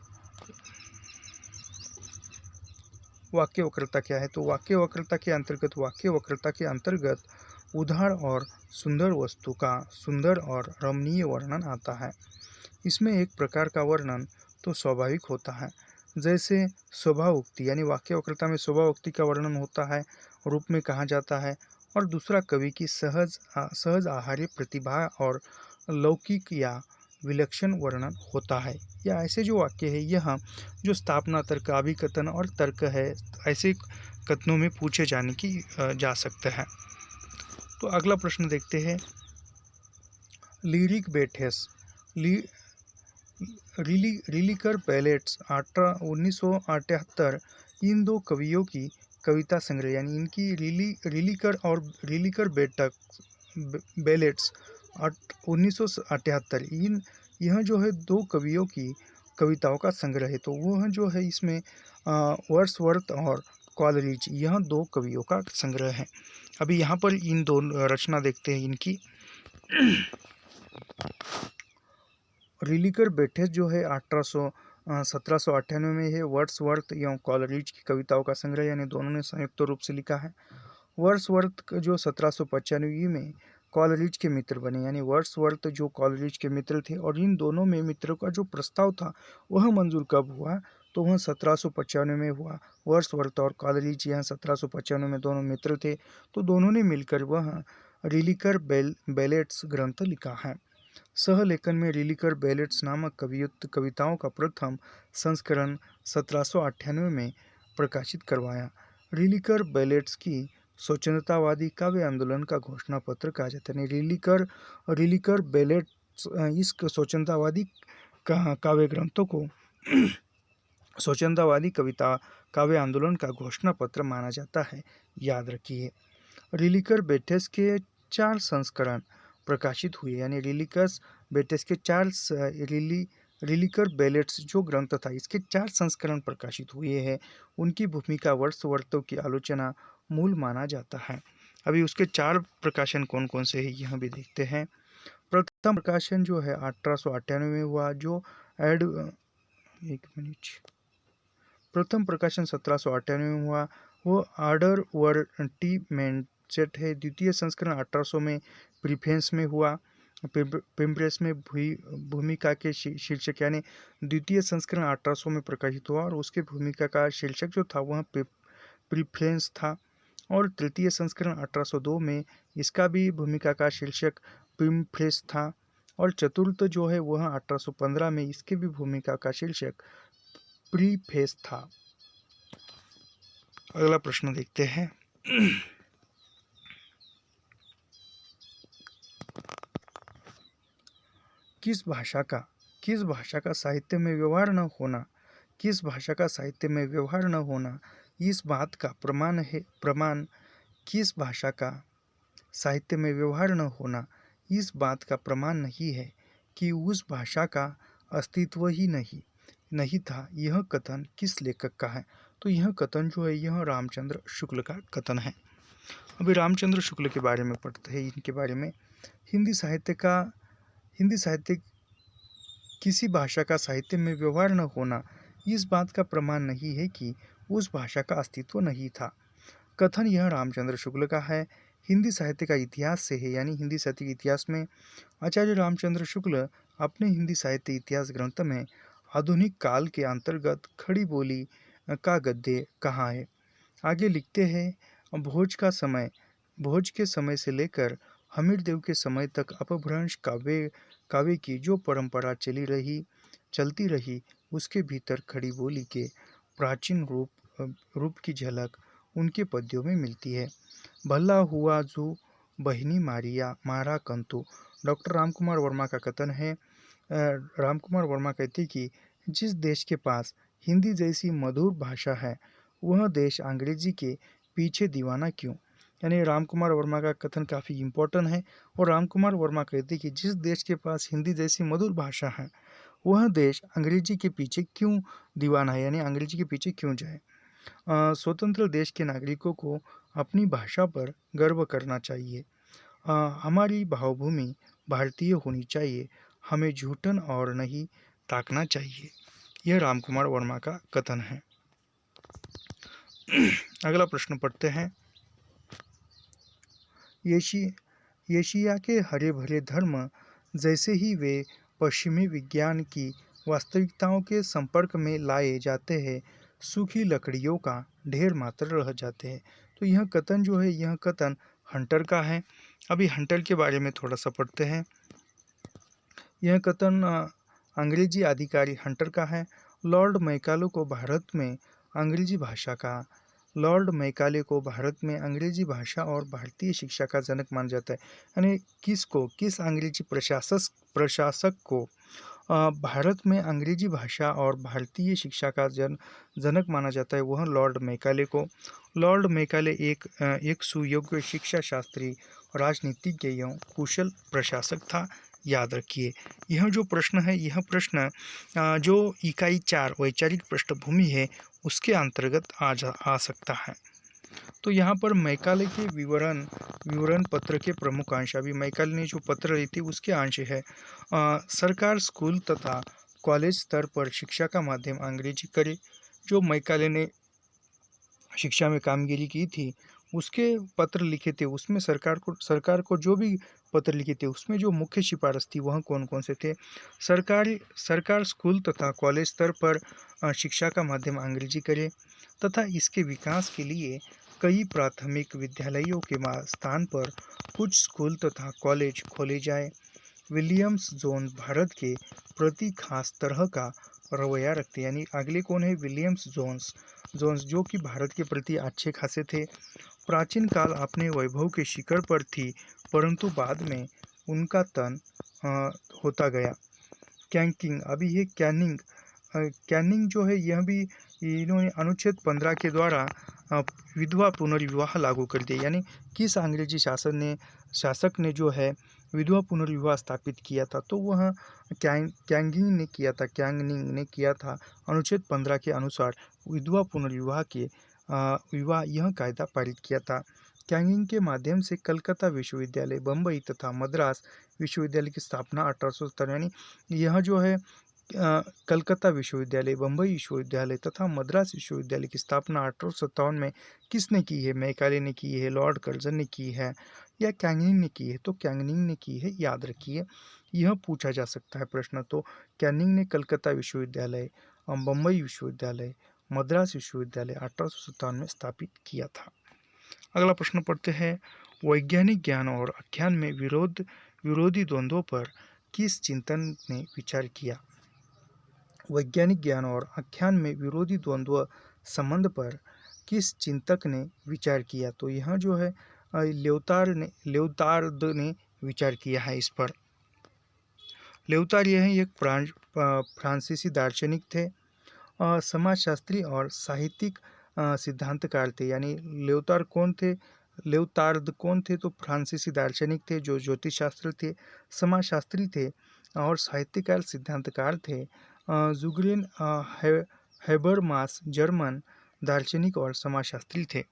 वाक्य वक्रता क्या है, तो वाक्य वक्रता के अंतर्गत उदार और सुंदर वस्तु का सुंदर और रमणीय वर्णन आता है। इसमें एक प्रकार का वर्णन तो स्वाभाविक होता है, जैसे स्वभावोक्ति, यानी वाक्य वक्रता में स्वभावोक्ति का वर्णन होता है, रूप में कहा जाता है। और दूसरा कवि की सहज आहार्य प्रतिभा और लौकिक या विलक्षण वर्णन होता है। या ऐसे जो वाक्य है यह जो स्थापना तर्क, अभिकथन और तर्क है, ऐसे कथनों में पूछे जाने की जा सकते हैं। तो अगला प्रश्न देखते हैं, लिरिक बेटेस रिलिकर बैलेट्स 1978 इन दो कवियों की कविता संग्रह, यानी इनकी रिलिकर बैलेट्स 1978 यह जो है दो कवियों की कविताओं का संग्रह है। तो वह जो है इसमें वर्ड्सवर्थ और कॉलरिज, यह दो कवियों का संग्रह है। अभी यहाँ पर इन दोनों रचना देखते हैं इनकी। रिलिकर बेटेस जो है 1798 में है। वर्ड्सवर्थ एवं कॉलरिज की कविताओं का संग्रह, यानी दोनों ने संयुक्त रूप से लिखा है। वर्ड्सवर्थ जो 1795 में कॉलरिज के मित्र बने, यानी वर्ड्सवर्थ जो कॉलरिज के मित्र थे, और इन दोनों में मित्रों का जो प्रस्ताव था वह मंजूर कब हुआ, तो वह 1795 में हुआ। वर्ड्सवर्थ और कॉलरिज यहाँ 1795 में दोनों मित्र थे, तो दोनों ने मिलकर वह रिलिकर बैलेट्स ग्रंथ लिखा है। सहलेखन में रिलिकर बैलेट्स नामक कविताओं का प्रथम संस्करण 1798 में प्रकाशित करवाया। रिलिकर बैलेट्स की स्वच्छंदतावादी काव्य आंदोलन का घोषणा पत्र कहा जाता है। रिलिकर बैलेट्स इस स्वच्छंदतावादी काव्य ग्रंथों को स्वच्छंदतावादी कविता काव्य आंदोलन का घोषणा पत्र माना जाता है, याद रखिए। रिलिकर बैलेट्स के 4 संस्करण प्रकाशित हुए, यानी रिलिकर बैलेट्स के रिलिकर बैलेट्स जो ग्रंथ था इसके 4 संस्करण प्रकाशित हुए हैं। उनकी भूमिका वर्ड्सवर्थ की आलोचना मूल माना जाता है। अभी उसके 4 प्रकाशन कौन कौन से हैं यह भी देखते हैं। प्रथम प्रकाशन जो है 1898 में हुआ, जो एड एक मिनट, प्रथम प्रकाशन 1798 में हुआ, वो आर्डर वर्टिमेंट है। द्वितीय संस्करण 1800 में प्रीफेंस में हुआ, प्रीफेस में भूमिका के शीर्षक, यानी द्वितीय संस्करण 1800 में प्रकाशित हुआ और उसके भूमिका का शीर्षक जो था वह प्रीफेंस था। और तृतीय संस्करण 1802 में इसका भी भूमिका का शीर्षक प्रीफेस था। और चतुर्थ जो है वह 1815 में इसके भी भूमिका का शीर्षक प्रीफेस था। अगला प्रश्न देखते हैं। किस भाषा का साहित्य में व्यवहार न होना, किस भाषा का साहित्य में व्यवहार न होना इस बात का प्रमाण किस भाषा का साहित्य में व्यवहार न होना इस बात का प्रमाण नहीं है कि उस भाषा का अस्तित्व ही नहीं था। यह कथन किस लेखक का है? तो यह कथन जो है यह रामचंद्र शुक्ल का कथन है। अभी रामचंद्र शुक्ल के बारे में पढ़ते हैं, इनके बारे में। हिंदी साहित्य किसी भाषा का साहित्य में व्यवहार न होना इस बात का प्रमाण नहीं है कि उस भाषा का अस्तित्व नहीं था। कथन यह रामचंद्र शुक्ल का है। हिंदी साहित्य का इतिहास से है, यानी हिंदी साहित्य के इतिहास में आचार्य रामचंद्र शुक्ल अपने हिंदी साहित्य इतिहास ग्रंथ में आधुनिक काल के अंतर्गत खड़ी बोली का गद्य कहाँ है। आगे लिखते हैं, भोज के समय से लेकर हमीरदेव के समय तक अपभ्रंश काव्य की जो परंपरा चलती रही उसके भीतर खड़ी बोली के प्राचीन रूप की झलक उनके पद्यों में मिलती है। भला हुआ जो बहिनी मारा कंतु, डॉक्टर रामकुमार वर्मा का कथन है। रामकुमार वर्मा कहते कि जिस देश के पास हिंदी जैसी मधुर भाषा है वह देश अंग्रेजी के पीछे दीवाना क्यों। यानी रामकुमार वर्मा का कथन काफ़ी इम्पोर्टेंट है। और रामकुमार वर्मा कहते कि जिस देश के पास हिंदी जैसी मधुर भाषा है वह देश अंग्रेजी के पीछे क्यों दीवाना है, यानी अंग्रेजी के पीछे क्यों जाए। स्वतंत्र देश के नागरिकों को अपनी भाषा पर गर्व करना चाहिए। हमारी भावभूमि भारतीय होनी चाहिए, हमें झूठन और नहीं ताकना चाहिए। यह रामकुमार वर्मा का कथन है। अगला प्रश्न पढ़ते हैं। एशिया के हरे भरे धर्म जैसे ही वे पश्चिमी विज्ञान की वास्तविकताओं के संपर्क में लाए जाते हैं, सूखी लकड़ियों का ढेर मात्र रह जाते हैं। तो यह कथन जो है यह कथन हंटर का है। अभी हंटर के बारे में थोड़ा सा पढ़ते हैं। यह कथन अंग्रेजी अधिकारी हंटर का है। लॉर्ड मैकाले को भारत में अंग्रेजी भाषा और भारतीय शिक्षा का जनक माना जाता है। यानी किस अंग्रेजी प्रशासक को भारत में अंग्रेजी भाषा और भारतीय शिक्षा का जनक माना जाता है, वह लॉर्ड मैकाले को। लॉर्ड मैकाले एक सुयोग्य शिक्षा शास्त्री, राजनीतिज्ञ एवं कुशल प्रशासक था। याद रखिए, यह जो प्रश्न है यह प्रश्न जो इकाई 4 वैचारिक पृष्ठभूमि है उसके अंतर्गत आ सकता है। तो यहाँ पर मैकाले के विवरण पत्र के प्रमुख अंश, अभी मैकाले ने जो पत्र ली थी उसके अंश है। सरकार स्कूल तथा कॉलेज स्तर पर शिक्षा का माध्यम अंग्रेजी करे। जो मैकाले ने शिक्षा में कामगिरी की थी उसके पत्र लिखे थे, उसमें सरकार को जो भी पत्र लिखे थे उसमें जो मुख्य सिफारिश थी वह कौन कौन से थे। सरकार स्कूल तथा कॉलेज स्तर पर शिक्षा का माध्यम अंग्रेजी करे तथा इसके विकास के लिए कई प्राथमिक विद्यालयों के स्थान पर कुछ स्कूल तथा कॉलेज खोले जाए। विलियम्स जोन्स भारत के प्रति खास तरह का रवैया रखते, यानी अगले कौन है, विलियम्स जोन्स जो कि भारत के प्रति अच्छे खासे थे। प्राचीन काल अपने वैभव के शिखर पर थी परंतु बाद में उनका तन होता गया। कैंकिंग, अभी ये कैनिंग जो है यह भी इन्होंने अनुच्छेद 15 के द्वारा विधवा पुनर्विवाह लागू कर दिया। यानी किस अंग्रेजी शासक ने जो है विधवा पुनर्विवाह स्थापित किया था, तो वह कैंगिंग ने किया था। अनुच्छेद 15 के अनुसार विधवा पुनर्विवाह के यह कायदा पारित किया था। कैंगिंग के माध्यम से कलकत्ता विश्वविद्यालय, बम्बई तथा मद्रास विश्वविद्यालय की स्थापना 1870, यानी यह जो है कलकत्ता विश्वविद्यालय, बम्बई विश्वविद्यालय तथा मद्रास विश्वविद्यालय की स्थापना 1857 में किसने की है? मैकाले ने की है, लॉर्ड कर्जन ने की है या कैनिंग ने की है? तो कैनिंग ने की है, याद रखिए। यह पूछा जा सकता है प्रश्न। तो कैनिंग ने कलकत्ता विश्वविद्यालय, बम्बई विश्वविद्यालय, मद्रास विश्वविद्यालय 1857 में स्थापित किया था। अगला प्रश्न पढ़ते हैं। वैज्ञानिक ज्ञान और आख्यान में विरोधी द्वंद्वों पर किस चिंतन ने विचार किया? वैज्ञानिक ज्ञान और आख्यान में विरोधी द्वंद्व संबंध पर किस चिंतक ने विचार किया? तो यह जो है ल्योतार्द ने विचार किया है इस पर। ल्योतार्द यह एक फ्रांसीसी दार्शनिक थे, समाजशास्त्री और साहित्यिक सिद्धांतकार थे। यानी ल्योतार्द कौन थे? तो फ्रांसीसी दार्शनिक थे जो ज्योतिष शास्त्र थे, समाजशास्त्री थे और साहित्यकार सिद्धांतकार थे। जुगलेन हैबरमास जर्मन दार्शनिक और समाजशास्त्री थे।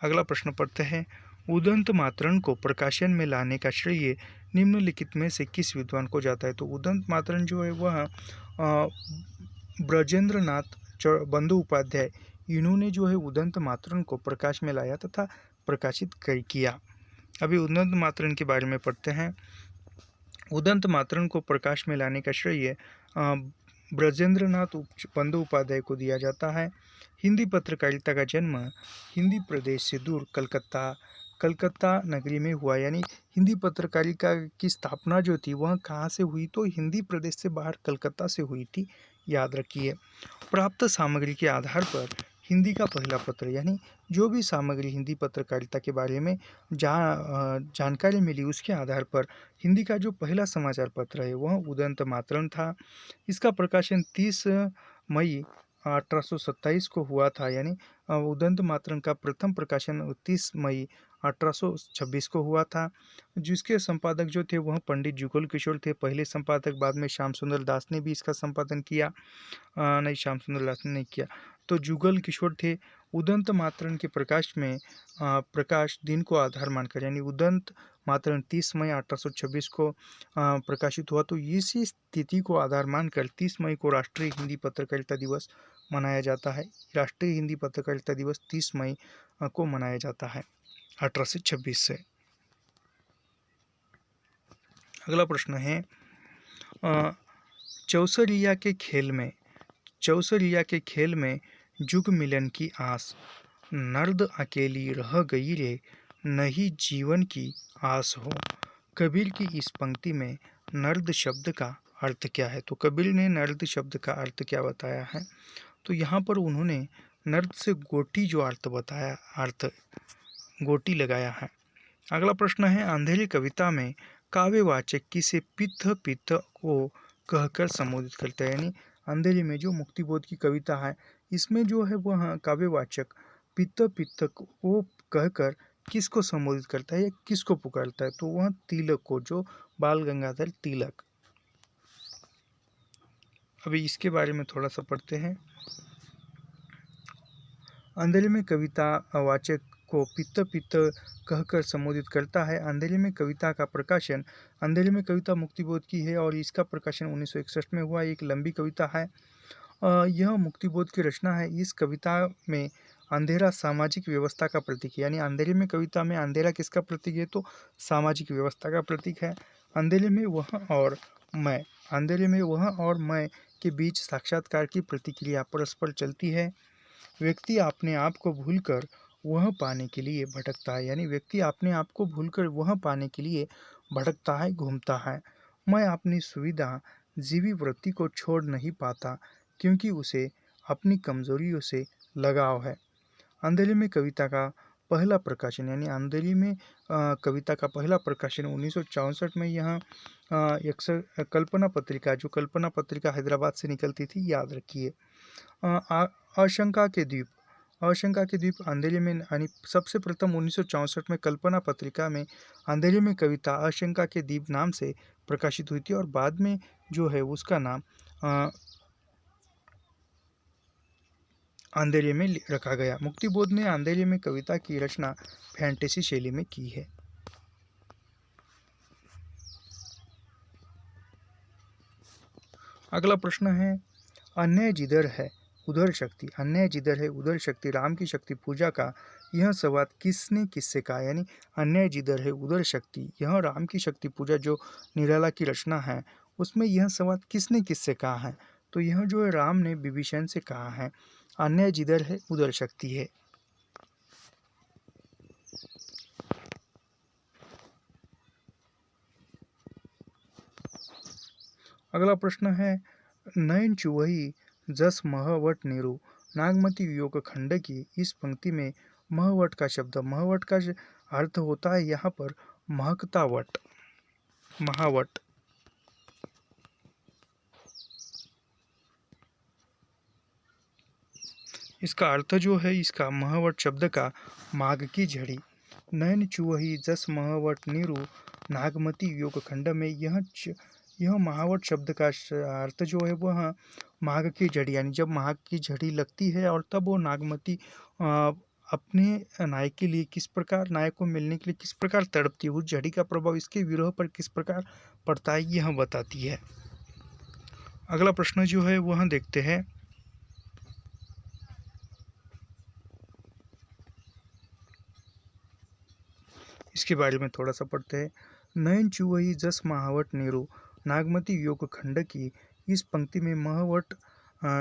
अगला प्रश्न पढ़ते हैं। उदंत मातरण को प्रकाशन में लाने का श्रेय निम्नलिखित में से किस विद्वान को जाता है? तो उदंत मातरण जो है वह ब्रजेंद्रनाथ बंदोपाध्याय, इन्होंने जो है उदंत मातरण को प्रकाश में लाया तथा प्रकाशित किया। अभी उदंत मातरण के बारे में पढ़ते हैं। उदंत मातरण को प्रकाश में लाने का श्रेय ब्रजेंद्रनाथ बंदोपाध्याय को दिया जाता है। हिंदी पत्रकारिता का जन्म हिंदी प्रदेश से दूर कलकत्ता नगरी में हुआ। यानी हिंदी पत्रकारिता की स्थापना जो थी वह कहाँ से हुई? तो हिंदी प्रदेश से बाहर कलकत्ता से हुई थी, याद रखिए। प्राप्त सामग्री के आधार पर हिंदी का पहला पत्र, यानी जो भी सामग्री हिंदी पत्रकारिता के बारे में जानकारी मिली उसके आधार पर हिंदी का जो पहला समाचार पत्र है वह उदंत मातरण था। इसका प्रकाशन 30 मई 1827 को हुआ था। यानी उदंत मातरण का प्रथम प्रकाशन 30 मई 1826 को हुआ था। जिसके संपादक जो थे वह पंडित जुगल किशोर थे, पहले संपादक। बाद में श्याम सुंदर दास ने भी इसका संपादन किया। नहीं, श्याम सुंदर दास ने नहीं किया, तो जुगल किशोर थे। उदंत मातरण के प्रकाश दिन को आधार मानकर, यानी उदंत मातरण 30 मई 1826 को प्रकाशित हुआ। तो इसी तिथि को आधार मानकर 30 मई को राष्ट्रीय हिंदी पत्रकारिता दिवस मनाया जाता है। राष्ट्रीय हिंदी पत्रकारिता दिवस 30 मई को मनाया जाता है 1826 से। अगला प्रश्न है। चौसरिया के खेल में जुग मिलन की आस, नर्द अकेली रह गई रे, नहीं जीवन की आस हो। कबीर की इस पंक्ति में नर्द शब्द का अर्थ क्या है? तो कबीर ने नर्द शब्द का अर्थ क्या बताया है? तो यहाँ पर उन्होंने नर्द से गोटी जो अर्थ बताया, अर्थ गोटी लगाया है। अगला प्रश्न है। अंधेरी कविता में काव्यवाचक किसे पित्त को कहकर संबोधित करता है? यानी अंधेरी में जो मुक्तिबोध की कविता है इसमें जो है वह काव्यवाचक पित्त को कहकर किसको संबोधित करता है या किसको पुकारता है? तो वह तिलक को, जो बाल गंगाधर तिलक। अभी इसके बारे में थोड़ा सा पढ़ते हैं। अंधेरी में कविता वाचक को पित्त कहकर संबोधित करता है। अंधेरी में कविता का प्रकाशन, अंधेरी में कविता मुक्तिबोध की है और इसका प्रकाशन 1961 में हुआ। एक लंबी कविता है। यह मुक्तिबोध की रचना है। इस कविता में अंधेरा सामाजिक व्यवस्था का प्रतीक है। यानी अंधेरी में कविता में अंधेरा किसका प्रतीक है? तो सामाजिक व्यवस्था का प्रतीक है। अंधेरे में वह और मैं के बीच साक्षात्कार की प्रतिक्रिया परस्पर चलती है। व्यक्ति अपने आप को भूलकर वह पाने के लिए भटकता है। यानी व्यक्ति अपने आप को भूलकर वह पाने के लिए भटकता है, घूमता है। मैं अपनी सुविधा जीवी वृत्ति को छोड़ नहीं पाता क्योंकि उसे अपनी कमजोरियों से लगाव है। अंधेरी में कविता का पहला प्रकाशन, यानी अंधेरी में कविता का पहला प्रकाशन 1964 में यह कल्पना पत्रिका, जो कल्पना पत्रिका हैदराबाद से निकलती थी, याद रखिए। आशंका के द्वीप अंधेरी में, यानी सबसे प्रथम 1964 में कल्पना पत्रिका में अंधेरी में कविता आशंका के द्वीप नाम से प्रकाशित हुई थी और बाद में जो है उसका नाम अंधेरे में रखा गया। मुक्तिबोध ने अंधेरे में कविता की रचना फैंटेसी शैली में की है। अगला प्रश्न है, अन्याय जिधर है उधर शक्ति, अन्याय जिधर है उधर शक्ति, राम की शक्ति पूजा का यह संवाद किसने किससे कहा। यानी अन्याय जिधर है उधर शक्ति, यह राम की शक्ति पूजा जो निराला की रचना है उसमें यह संवाद किसने किससे कहा है। तो यह जो है राम ने विभीषण से कहा है। अन्याय जिधर है उधर शक्ति है। अगला प्रश्न है, नयन चुवही जस महवट नीरू, नागमती वियोग खंड की इस पंक्ति में महवट का शब्द, महवट का अर्थ होता है यहाँ पर महकता वट, महावट। इसका अर्थ जो है इसका महवट शब्द का माघ की झड़ी। नयन चुवही जस महवट नीरू, नागमती वियोग खंड में यह महावट शब्द का अर्थ जो है वह माघ की झड़ी, यानी जब माघ की झड़ी लगती है और तब वो नागमती अपने नायक के लिए किस प्रकार, नायक को मिलने के लिए किस प्रकार तड़पती है, उस झड़ी का प्रभाव इसके विरह पर किस प्रकार पड़ता है यह बताती है। अगला प्रश्न जो है वह देखते हैं, इसके बारे में थोड़ा सा पढ़ते हैं। नयन चुवही जस महावट नीरू, नागमती वियोग खंड की इस पंक्ति में महवट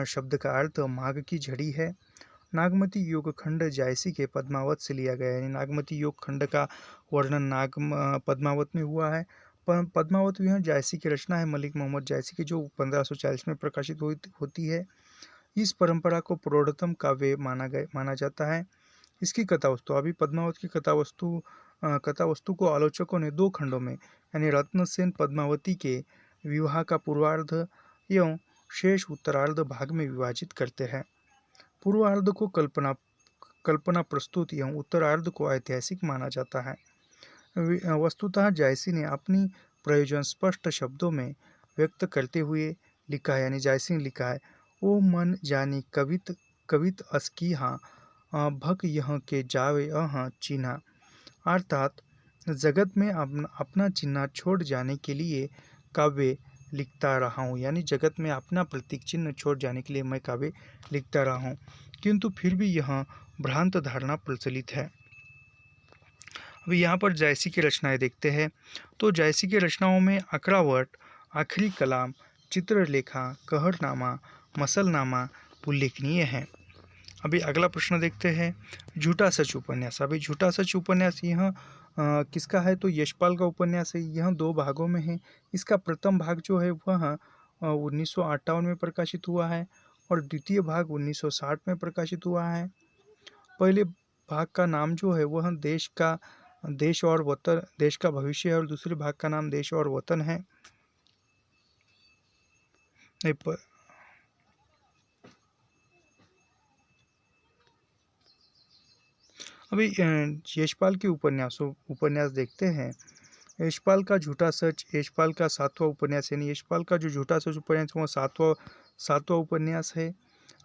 शब्द का अर्थ माघ की झड़ी है। नागमती योग खंड जायसी के पद्मावत से लिया गया है। नागमती योग खंड का वर्णन पद्मावत में हुआ है। पद्मावत यह जायसी की रचना है, मलिक मोहम्मद जायसी की, जो 1540 में प्रकाशित होती है। इस परंपरा को प्रौढ़तम काव्य माना जाता है। इसकी कथा वस्तु, अभी पद्मावत की कथा वस्तु को आलोचकों ने दो खंडों में यानी रत्नसेन पद्मावती के विवाह का पूर्वार्ध एवं शेष उत्तरार्ध भाग में विभाजित करते हैं। पूर्वार्ध को कल्पना प्रस्तुत एवं उत्तरार्ध को ऐतिहासिक माना जाता है। वस्तुतः जायसी ने अपनी प्रयोजन स्पष्ट शब्दों में व्यक्त करते हुए लिखा है, यानी जायसी ने लिखा है, ओ मन जानी कवित कवित अस्की हाँ, भक यह के जावे चिन्हा, अर्थात जगत में अपना चिन्ह छोड़ जाने के लिए काव्य लिखता रहा हूँ, यानी जगत में अपना प्रतीक चिन्ह छोड़ जाने के लिए मैं काव्य लिखता रहा हूँ, किंतु फिर भी यह भ्रांत धारणा प्रचलित है। अभी यहाँ पर जायसी की रचनाएं देखते हैं। तो जायसी की रचनाओं में अकरावट, आखिरी कलाम, चित्रलेखा, कहरनामा, मसलनामा उल्लेखनीय है। अभी अगला प्रश्न देखते हैं, झूठा सच उपन्यास। अभी झूठा सच उपन्यास यह किसका है, तो यशपाल का उपन्यास है। यह दो भागों में है। इसका प्रथम भाग जो है वह 1958 में प्रकाशित हुआ है और द्वितीय भाग 1960 में प्रकाशित हुआ है। पहले भाग का नाम जो है वह देश और वतन, देश का भविष्य है, और दूसरे भाग का नाम देश और वतन है। अभी यशपाल के उपन्यास देखते हैं। यशपाल का झूठा सच, यशपाल का 7वां उपन्यास, यानी यशपाल का जो झूठा सच उपन्यास वह 7वां उपन्यास है।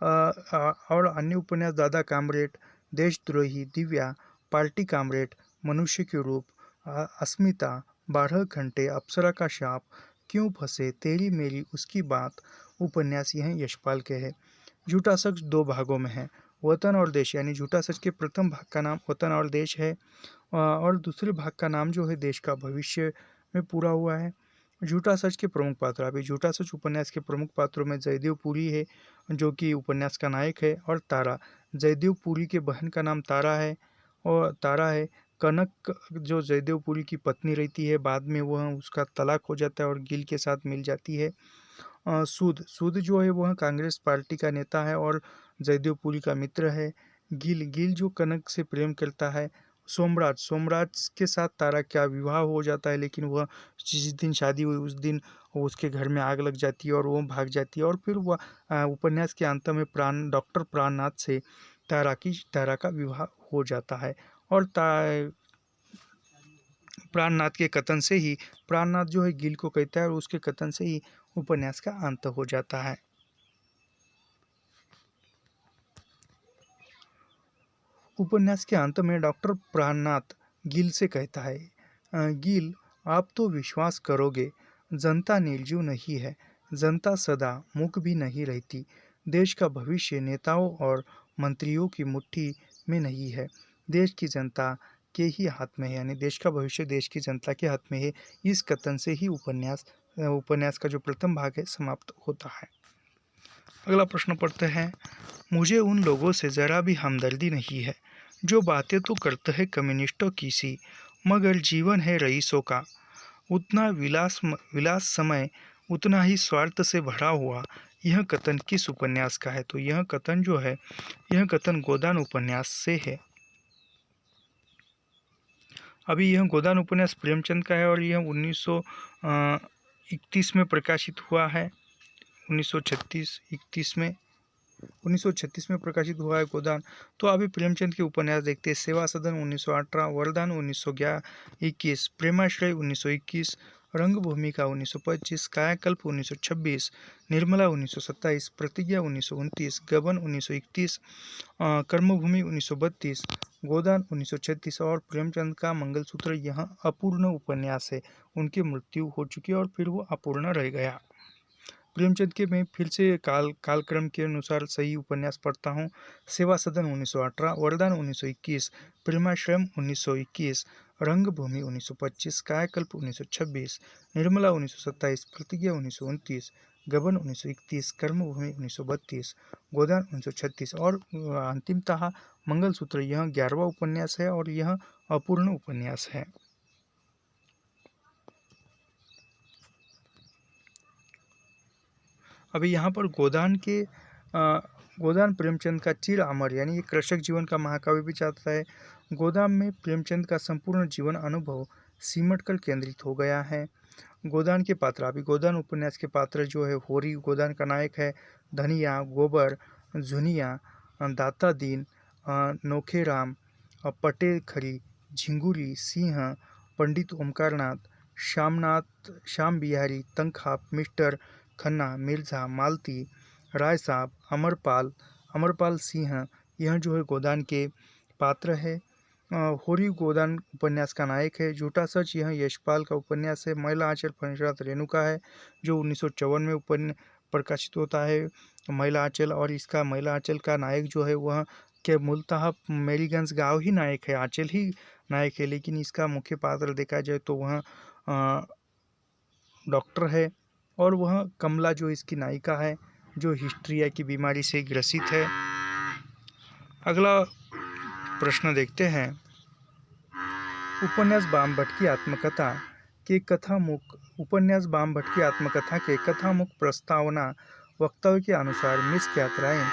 और अन्य उपन्यास दादा कामरेड, देशद्रोही, दिव्या, पार्टी कामरेड, मनुष्य के रूप, अस्मिता, 12 घंटे, अप्सरा का शाप, क्यों फंसे, तेरी मेरी उसकी बात उपन्यास यह यशपाल के हैं। झूठा सच दो भागों में है, वतन और देश, यानी झूठा सच के प्रथम भाग का नाम वतन और देश है और दूसरे भाग का नाम जो है देश का भविष्य में पूरा हुआ है। झूठा सच के प्रमुख पात्र, अभी झूठा सच उपन्यास के प्रमुख पात्रों में जयदेव पुरी है जो कि उपन्यास का नायक है, और तारा, जयदेव पुरी के बहन का नाम तारा है। कनक जो जयदेव पुरी की पत्नी रहती है, बाद में वह उसका तलाक हो जाता है और गिल के साथ मिल जाती है। सूद जो है वह कांग्रेस पार्टी का नेता है और जयदेव पुरी का मित्र है। गिल जो कनक से प्रेम करता है। सोमराज के साथ तारा का विवाह हो जाता है, लेकिन वह जिस दिन शादी हुई उस दिन उसके घर में आग लग जाती है और वो भाग जाती है, और फिर वह उपन्यास के अंत में डॉक्टर प्राणनाथ से तारा का विवाह हो जाता है। और प्राणनाथ जो है गिल को कहता है और उसके कथन से ही उपन्यास का अंत हो जाता है। उपन्यास के अंत में डॉक्टर प्राणनाथ गिल से कहता है, गिल, आप तो विश्वास करोगे, जनता निर्जीव नहीं है, जनता सदा मूक भी नहीं रहती। देश का भविष्य नेताओं और मंत्रियों की मुट्ठी में नहीं है, देश की जनता के ही हाथ में है, यानी देश का भविष्य देश की जनता के हाथ में है। इस कथन से ही उपन्यास का जो प्रथम भाग है समाप्त होता है। अगला प्रश्न पढ़ते हैं। मुझे उन लोगों से ज़रा भी हमदर्दी नहीं है जो बातें तो करते हैं कम्युनिस्टों की सी, मगर जीवन है रईसों का। उतना विलास समय उतना ही स्वार्थ से भरा हुआ। यह कथन किस उपन्यास का है? तो यह कथन जो है, यह कथन गोदान उपन्यास से है। अभी यह गोदान उपन्यास प्रेमचंद का है और यह 1931 में प्रकाशित हुआ है। 1936 में प्रकाशित हुआ है गोदान। तो अभी प्रेमचंद के उपन्यास देखते हैं। सेवा सदन 1918, वरदान 1921, प्रेमाश्रय 1921, रंगभूमि का 1925, कायाकल्प 1926, निर्मला 1927, प्रतिज्ञा 1929, गबन 1931, कर्मभूमि 1932, गोदान 1936 और प्रेमचंद का मंगलसूत्र यह अपूर्ण उपन्यास है। उनकी मृत्यु हो चुकी है और फिर वो अपूर्ण रह गया। प्रेमचंद के मैं फिर से कालक्रम के अनुसार सही उपन्यास पढ़ता हूँ। सेवा सदन 1918, वरदान 1921, प्रेमाश्रयम 1921, रंगभूमि 1925, कायाकल्प 1926, निर्मला 1927, प्रतिज्ञा 1929, गबन 1931, कर्मभूमि 1932, गोदान 1936 और अंतिमतः मंगलसूत्र यह 11वां उपन्यास है और यह अपूर्ण उपन्यास है। अभी यहाँ पर गोदान प्रेमचंद का चिर अमर यानी ये कृषक जीवन का महाकाव्य भी चाहता है। गोदान में प्रेमचंद का संपूर्ण जीवन अनुभव सिमट कर केंद्रित हो गया है। गोदान के पात्र, अभी गोदान उपन्यास के पात्र जो है, होरी गोदान का नायक है, धनिया, गोबर, झुनिया, दाता दीन, नोखेराम, पटेल खरी, झिंगुरी, सिंह, पंडित ओमकारनाथ, श्याम बिहारी, तंखा, मिस्टर खन्ना, मिर्ज़ा, मालती, राय साहब, अमरपाल सिंह, यह जो है गोदान के पात्र है। होरी गोदान उपन्यास का नायक है। झूठा सच यह यशपाल का उपन्यास है। महिला आंचल पंचरात रेणुका है जो 1954 में प्रकाशित होता है महिला आंचल, और इसका महिला आंचल का नायक जो है वह के मूलतः मेरीगंज गांव ही नायक है, आंचल ही नायक है, लेकिन इसका मुख्य पात्र देखा जाए तो वह डॉक्टर है और वह कमला जो इसकी नायिका है जो हिस्ट्रिया की बीमारी से ग्रसित है। अगला प्रश्न देखते हैं। उपन्यास बाम भट्ट की आत्मकथा के कथामुख प्रस्तावना वक्तव्य के अनुसार मिस कैथराइन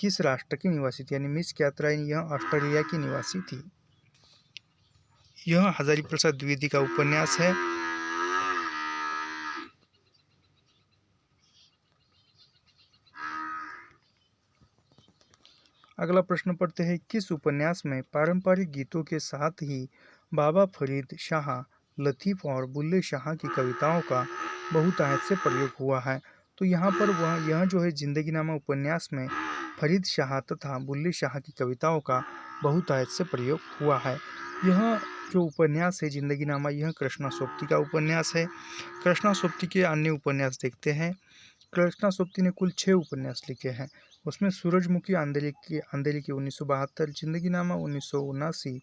किस राष्ट्र की निवासी थी? यानी मिस कैथराइन यह ऑस्ट्रेलिया की निवासी थी। यह हजारी प्रसाद द्विवेदी का उपन्यास है। अगला प्रश्न पढ़ते हैं। किस उपन्यास में पारंपरिक गीतों के साथ ही बाबा फरीद शाह, लतीफ़ और बुल्ले शाह की कविताओं का बहुतायत से प्रयोग हुआ है? तो यहाँ पर यह जो है जिंदगीनामा उपन्यास में फरीद शाह तथा बुल्ले शाह की कविताओं का बहुतायत से प्रयोग हुआ है। यह जो उपन्यास है जिंदगीनामा, यह कृष्णा सोबती का उपन्यास है। कृष्णा सोबती के अन्य उपन्यास देखते हैं। कृष्णा सोबती ने कुल 6 उपन्यास लिखे हैं। उसमें सूरजमुखी अंधेरी की 1972, जिंदगीनामा 1979,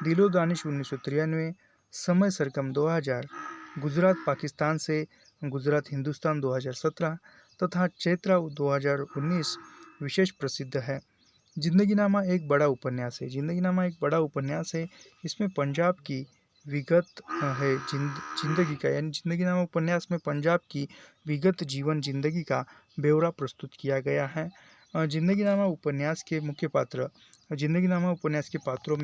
दिलो दानिश 1993, समय सरगम 2000, गुजरात पाकिस्तान से गुजरात हिंदुस्तान 2017 तथा चैत्रा 2019 विशेष प्रसिद्ध है। जिंदगीनामा एक बड़ा उपन्यास है। इसमें पंजाब की विगत है जिंदगी का, यानी जिंदगीनामा उपन्यास में पंजाब की विगत जीवन जिंदगी का ब्यौरा प्रस्तुत किया गया है। जिंदगीनामा उपन्यास के मुख्य पात्र, जिंदगीनामा उपन्यास के पात्रों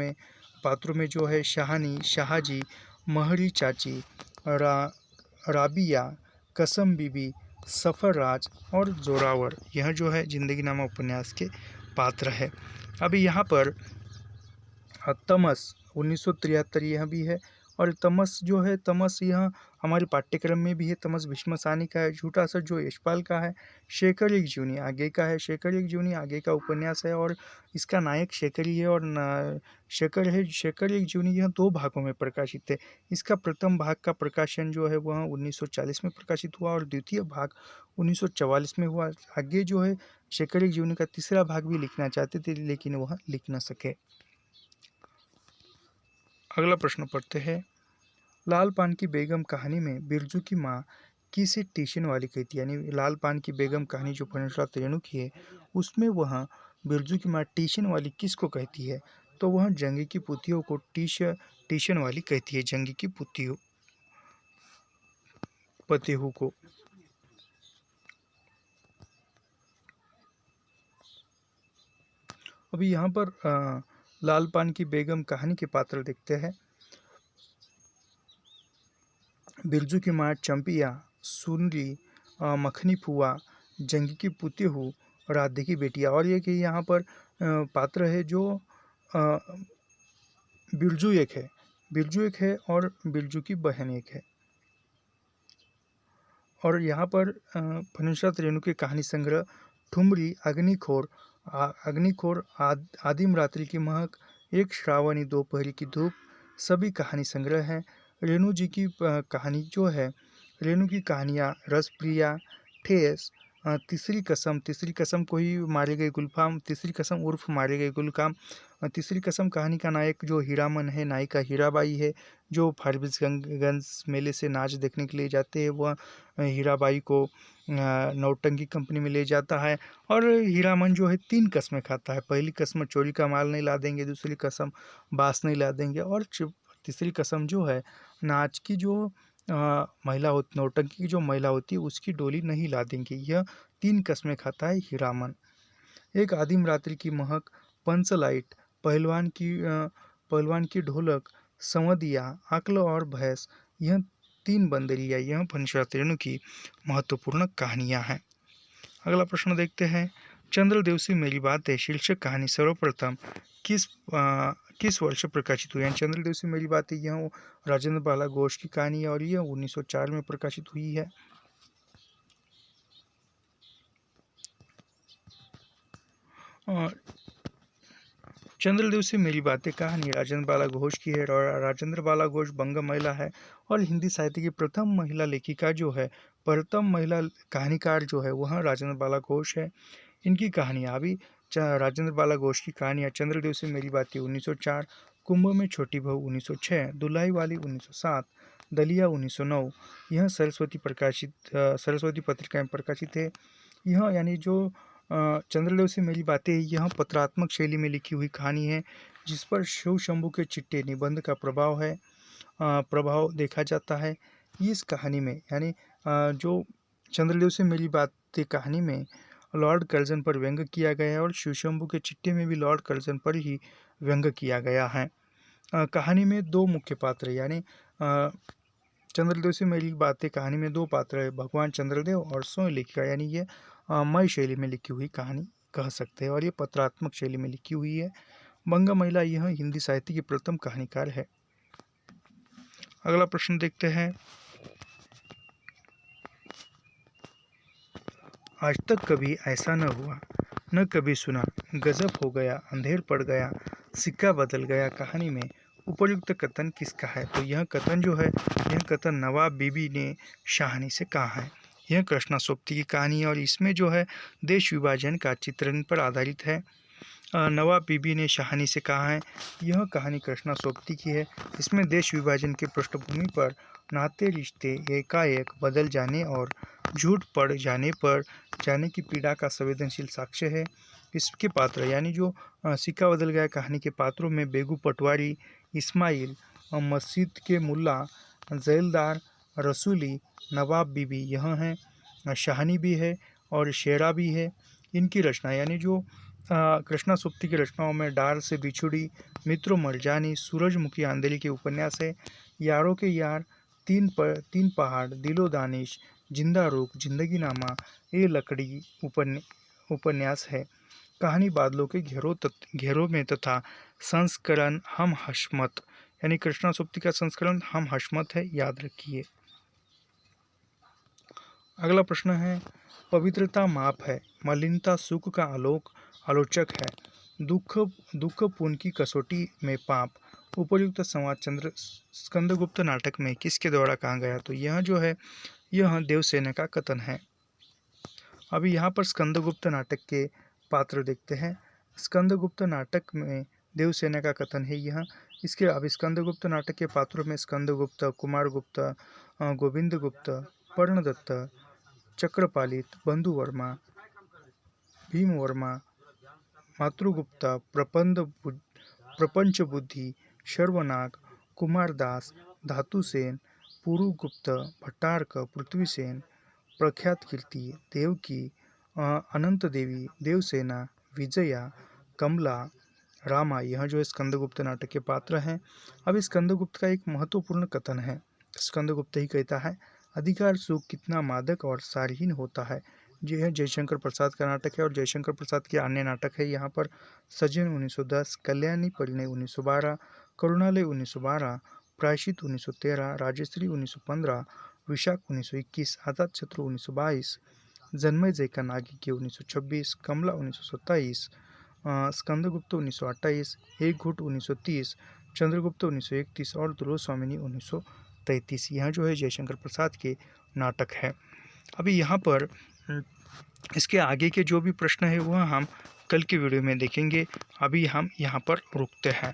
में जो है शाहानी, शाहजी, महरी चाची, राबिया, कसम बीबी, सफरराज और जोरावर, यह जो है जिंदगीनामा उपन्यास के पात्र है। अभी यहाँ पर तमस 1973 यह भी है और तमस जो है, तमस यह हमारे पाठ्यक्रम में भी है। तमस भीष्म सानी का है। झूठा सच जो यशपाल का है। शेखर एक जूनी आगे का है। शेखर एक जूनी आगे का उपन्यास है और इसका नायक शेखर ही है और शेखर है। शेखर एक जूनी यह 2 भागों में प्रकाशित है। इसका प्रथम भाग का प्रकाशन जो है वह 1940 में प्रकाशित हुआ और द्वितीय भाग 1944 में हुआ। आगे जो है शेखर एक जूनी का तीसरा भाग भी लिखना चाहते थे लेकिन वह लिख न सके। अगला प्रश्न पढ़ते हैं। लाल पान की बेगम कहानी में बिरजू की माँ किसे टीशन वाली कहती है? यानी लाल पान की बेगम कहानी जो फणसराज रेणु की है उसमें वह बिरजू की माँ टीशन वाली किसको कहती है? तो वह जंगी की पुतियों को टीशन वाली कहती है। जंगी की पुतियों पतिहू को। अभी यहाँ पर लाल पान की बेगम कहानी के पात्र देखते हैं। बिरजू की माँ चंपिया, सुनरी, मखनी फुआ, जंगी की पुतिहू, राधे की बेटिया। और ये कि यहाँ पर पात्र है जो बिरजू एक है, बिरजू एक है और बिरजू की बहन एक है। और यहाँ पर फणसराज रेणु के कहानी संग्रह ठुमरी, अग्निखोर, आदिम रात्रि की महक, एक श्रावणी दोपहरी की धूप सभी कहानी संग्रह हैं। रेणु जी की कहानी जो है, रेणु की कहानियाँ रसप्रिया, ठेस, तीसरी कसम को ही मारे गए गुलफाम, तीसरी कसम उर्फ मारे गए गुलकाम। तीसरी कसम कहानी का नायक जो हीरामन है, नायिका हीराबाई है जो फारबिसगंज मेले से नाच देखने के लिए जाते हैं। वह हीराबाई को नौटंकी कंपनी में ले जाता है और हीरामन जो है 3 कस्में खाता है। पहली कसम चोरी का माल नहीं ला देंगे, दूसरी कसम बांस नहीं ला देंगे और तीसरी कसम जो है नाच की जो महिला होती, नौटंकी की जो महिला होती है उसकी डोली नहीं ला देंगे। यह 3 कस्में खाता है हीरामन। एक आदिम रात्रि की महक, पंचलाइट, पहलवान की ढोलक, संवदिया, अक्ल और भैंस, यह 3 बंदरियाँ यह फणसराज रेणु की महत्वपूर्ण कहानियाँ हैं। अगला प्रश्न देखते हैं। चंद्रदेव से मेरी बातें शीर्षक कहानी सर्वप्रथम किस वर्ष प्रकाशित हुई? चंद्रदेव से मेरी बातें यह राजेंद्र बाला घोष की कहानी है और यह 1904 में प्रकाशित हुई है। चंद्रदेव से मेरी बातें कहानी राजेंद्र बाला घोष की है और राजेंद्र बाला घोष बंग महिला है और हिंदी साहित्य की प्रथम महिला लेखिका जो है, प्रथम महिला कहानीकार जो है वह राजेंद्र बाला घोष है। इनकी कहानियाँ अभी राजेंद्र बाला घोष की कहानियाँ चंद्रदेव से मेरी बातें 1904, कुंभ में छोटी बहू 1906, दुल्हाई वाली 1907, दलिया 1909। यह सरस्वती पत्रिका में प्रकाशित है। यह यानी जो चंद्रदेव से मेरी बातें यह पत्रात्मक शैली में लिखी हुई कहानी है जिस पर शिव शंभू के चिट्टे निबंध का प्रभाव देखा जाता है। इस कहानी में यानी जो चंद्रदेव से मेरी बातें कहानी में लॉर्ड कर्जन पर व्यंग किया गया है और शिव शंभू के चिट्टे में भी लॉर्ड कर्जन पर ही व्यंग किया गया है। कहानी में 2 मुख्य पात्र यानी चंद्रदेव से मेरी बातें कहानी में 2 पात्र है, भगवान चंद्रदेव और स्वयं लेखिका। यानी ये मय शैली में लिखी हुई कहानी कह सकते हैं और ये पत्रात्मक शैली में लिखी हुई है। बंग महिला यह हिंदी साहित्य की प्रथम कहानीकार है। अगला प्रश्न देखते हैं। आज तक कभी ऐसा न हुआ, न कभी सुना, गजब हो गया, अंधेर पड़ गया, सिक्का बदल गया कहानी में उपयुक्त कथन किसका है? तो यह कथन जो है, यह कथन नवाब बीबी ने शाहनी से कहा है। यह कृष्णा सोबती की कहानी है और इसमें जो है देश विभाजन का चित्रण पर आधारित है। नवाब बीबी ने शाहनी से कहा है। यह कहानी कृष्णा सोबती की है। इसमें देश विभाजन के पृष्ठभूमि पर नाते रिश्ते एकाएक बदल जाने और झूठ पड़ जाने पर जाने की पीड़ा का संवेदनशील साक्ष्य है। इसके पात्र यानी जो सिक्का बदल गया कहानी के पात्रों में बेगू पटवारी, इस्माइल, मस्जिद के मुल्ला, जैलदार, रसूली, नवाब बीबी यह हैं। शाहनी भी है और शेरा भी है। इनकी रचना यानी जो कृष्णा सुप्ती की रचनाओं में डार से बिछुड़ी, मित्रों मरजानी, सूरजमुखी आंधेरी के उपन्यास है। यारों के यार, तीन पहाड़, दिलो दानिश, जिंदा रूख, जिंदगी नामा, ए लकड़ी उपन्यास है। कहानी बादलों के घेरों में तथा संस्करण हम हशमत यानी कृष्णा सुप्ती का संस्करण हम हशमत है, याद रखिए। अगला प्रश्न है, पवित्रता माप है, मलिनता सुख का आलोचक है, दुख दुख पुण्य की कसौटी में पाप। उपर्युक्त संवाद चंद्र स्कंदगुप्त नाटक में किसके द्वारा कहा गया? तो यह जो है यह देवसेना का कथन है। अभी यहाँ पर स्कंदगुप्त नाटक के पात्र देखते हैं। स्कंदगुप्त नाटक में देवसेना का कथन है यह। इसके अब स्कंदगुप्त नाटक के पात्रों में स्कंदगुप्त, कुमारगुप्त, गोविंदगुप्त, पर्णदत्त, चक्रपालित, बंधुवर्मा, भीमवर्मा, मातृगुप्ता, प्रपंचबुद्धि, शर्वनाग, कुमारदास, धातुसेन, पुरुगुप्त, भट्टारक, पृथ्वीसेन, प्रख्यात कीर्ति, देवकी, अनंत देवी, देवसेना, विजया, कमला, रामा, यह जो है स्कंदगुप्त नाटक के पात्र हैं। अब इस स्कंदगुप्त का एक महत्वपूर्ण कथन है। स्कंदगुप्त ही कहता है, अधिकार सुख कितना मादक और सारहीन होता है। यह जयशंकर प्रसाद का नाटक है और जयशंकर प्रसाद के अन्य नाटक है यहाँ पर सज्जन 1910, कल्याणी परिणय 1912, करुणालय 1912, प्रायश्चित 1913, राजश्री 1915, विशाख 1921, आजाद शत्रु 1922, जन्मय का नागी के 1926, कमला 1927, स्कंदगुप्त 1928, एक घुट 1930, चंद्रगुप्त 1931 और ध्रुव स्वामिनी 1933। यह जो है जयशंकर प्रसाद के नाटक है। अभी यहाँ पर इसके आगे के जो भी प्रश्न है वह हम कल के वीडियो में देखेंगे। अभी हम यहाँ पर रुकते हैं।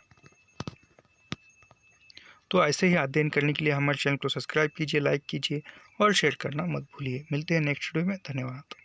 तो ऐसे ही अध्ययन करने के लिए हमारे चैनल को सब्सक्राइब कीजिए, लाइक कीजिए और शेयर करना मत भूलिए। मिलते हैं नेक्स्ट वीडियो में। धन्यवाद।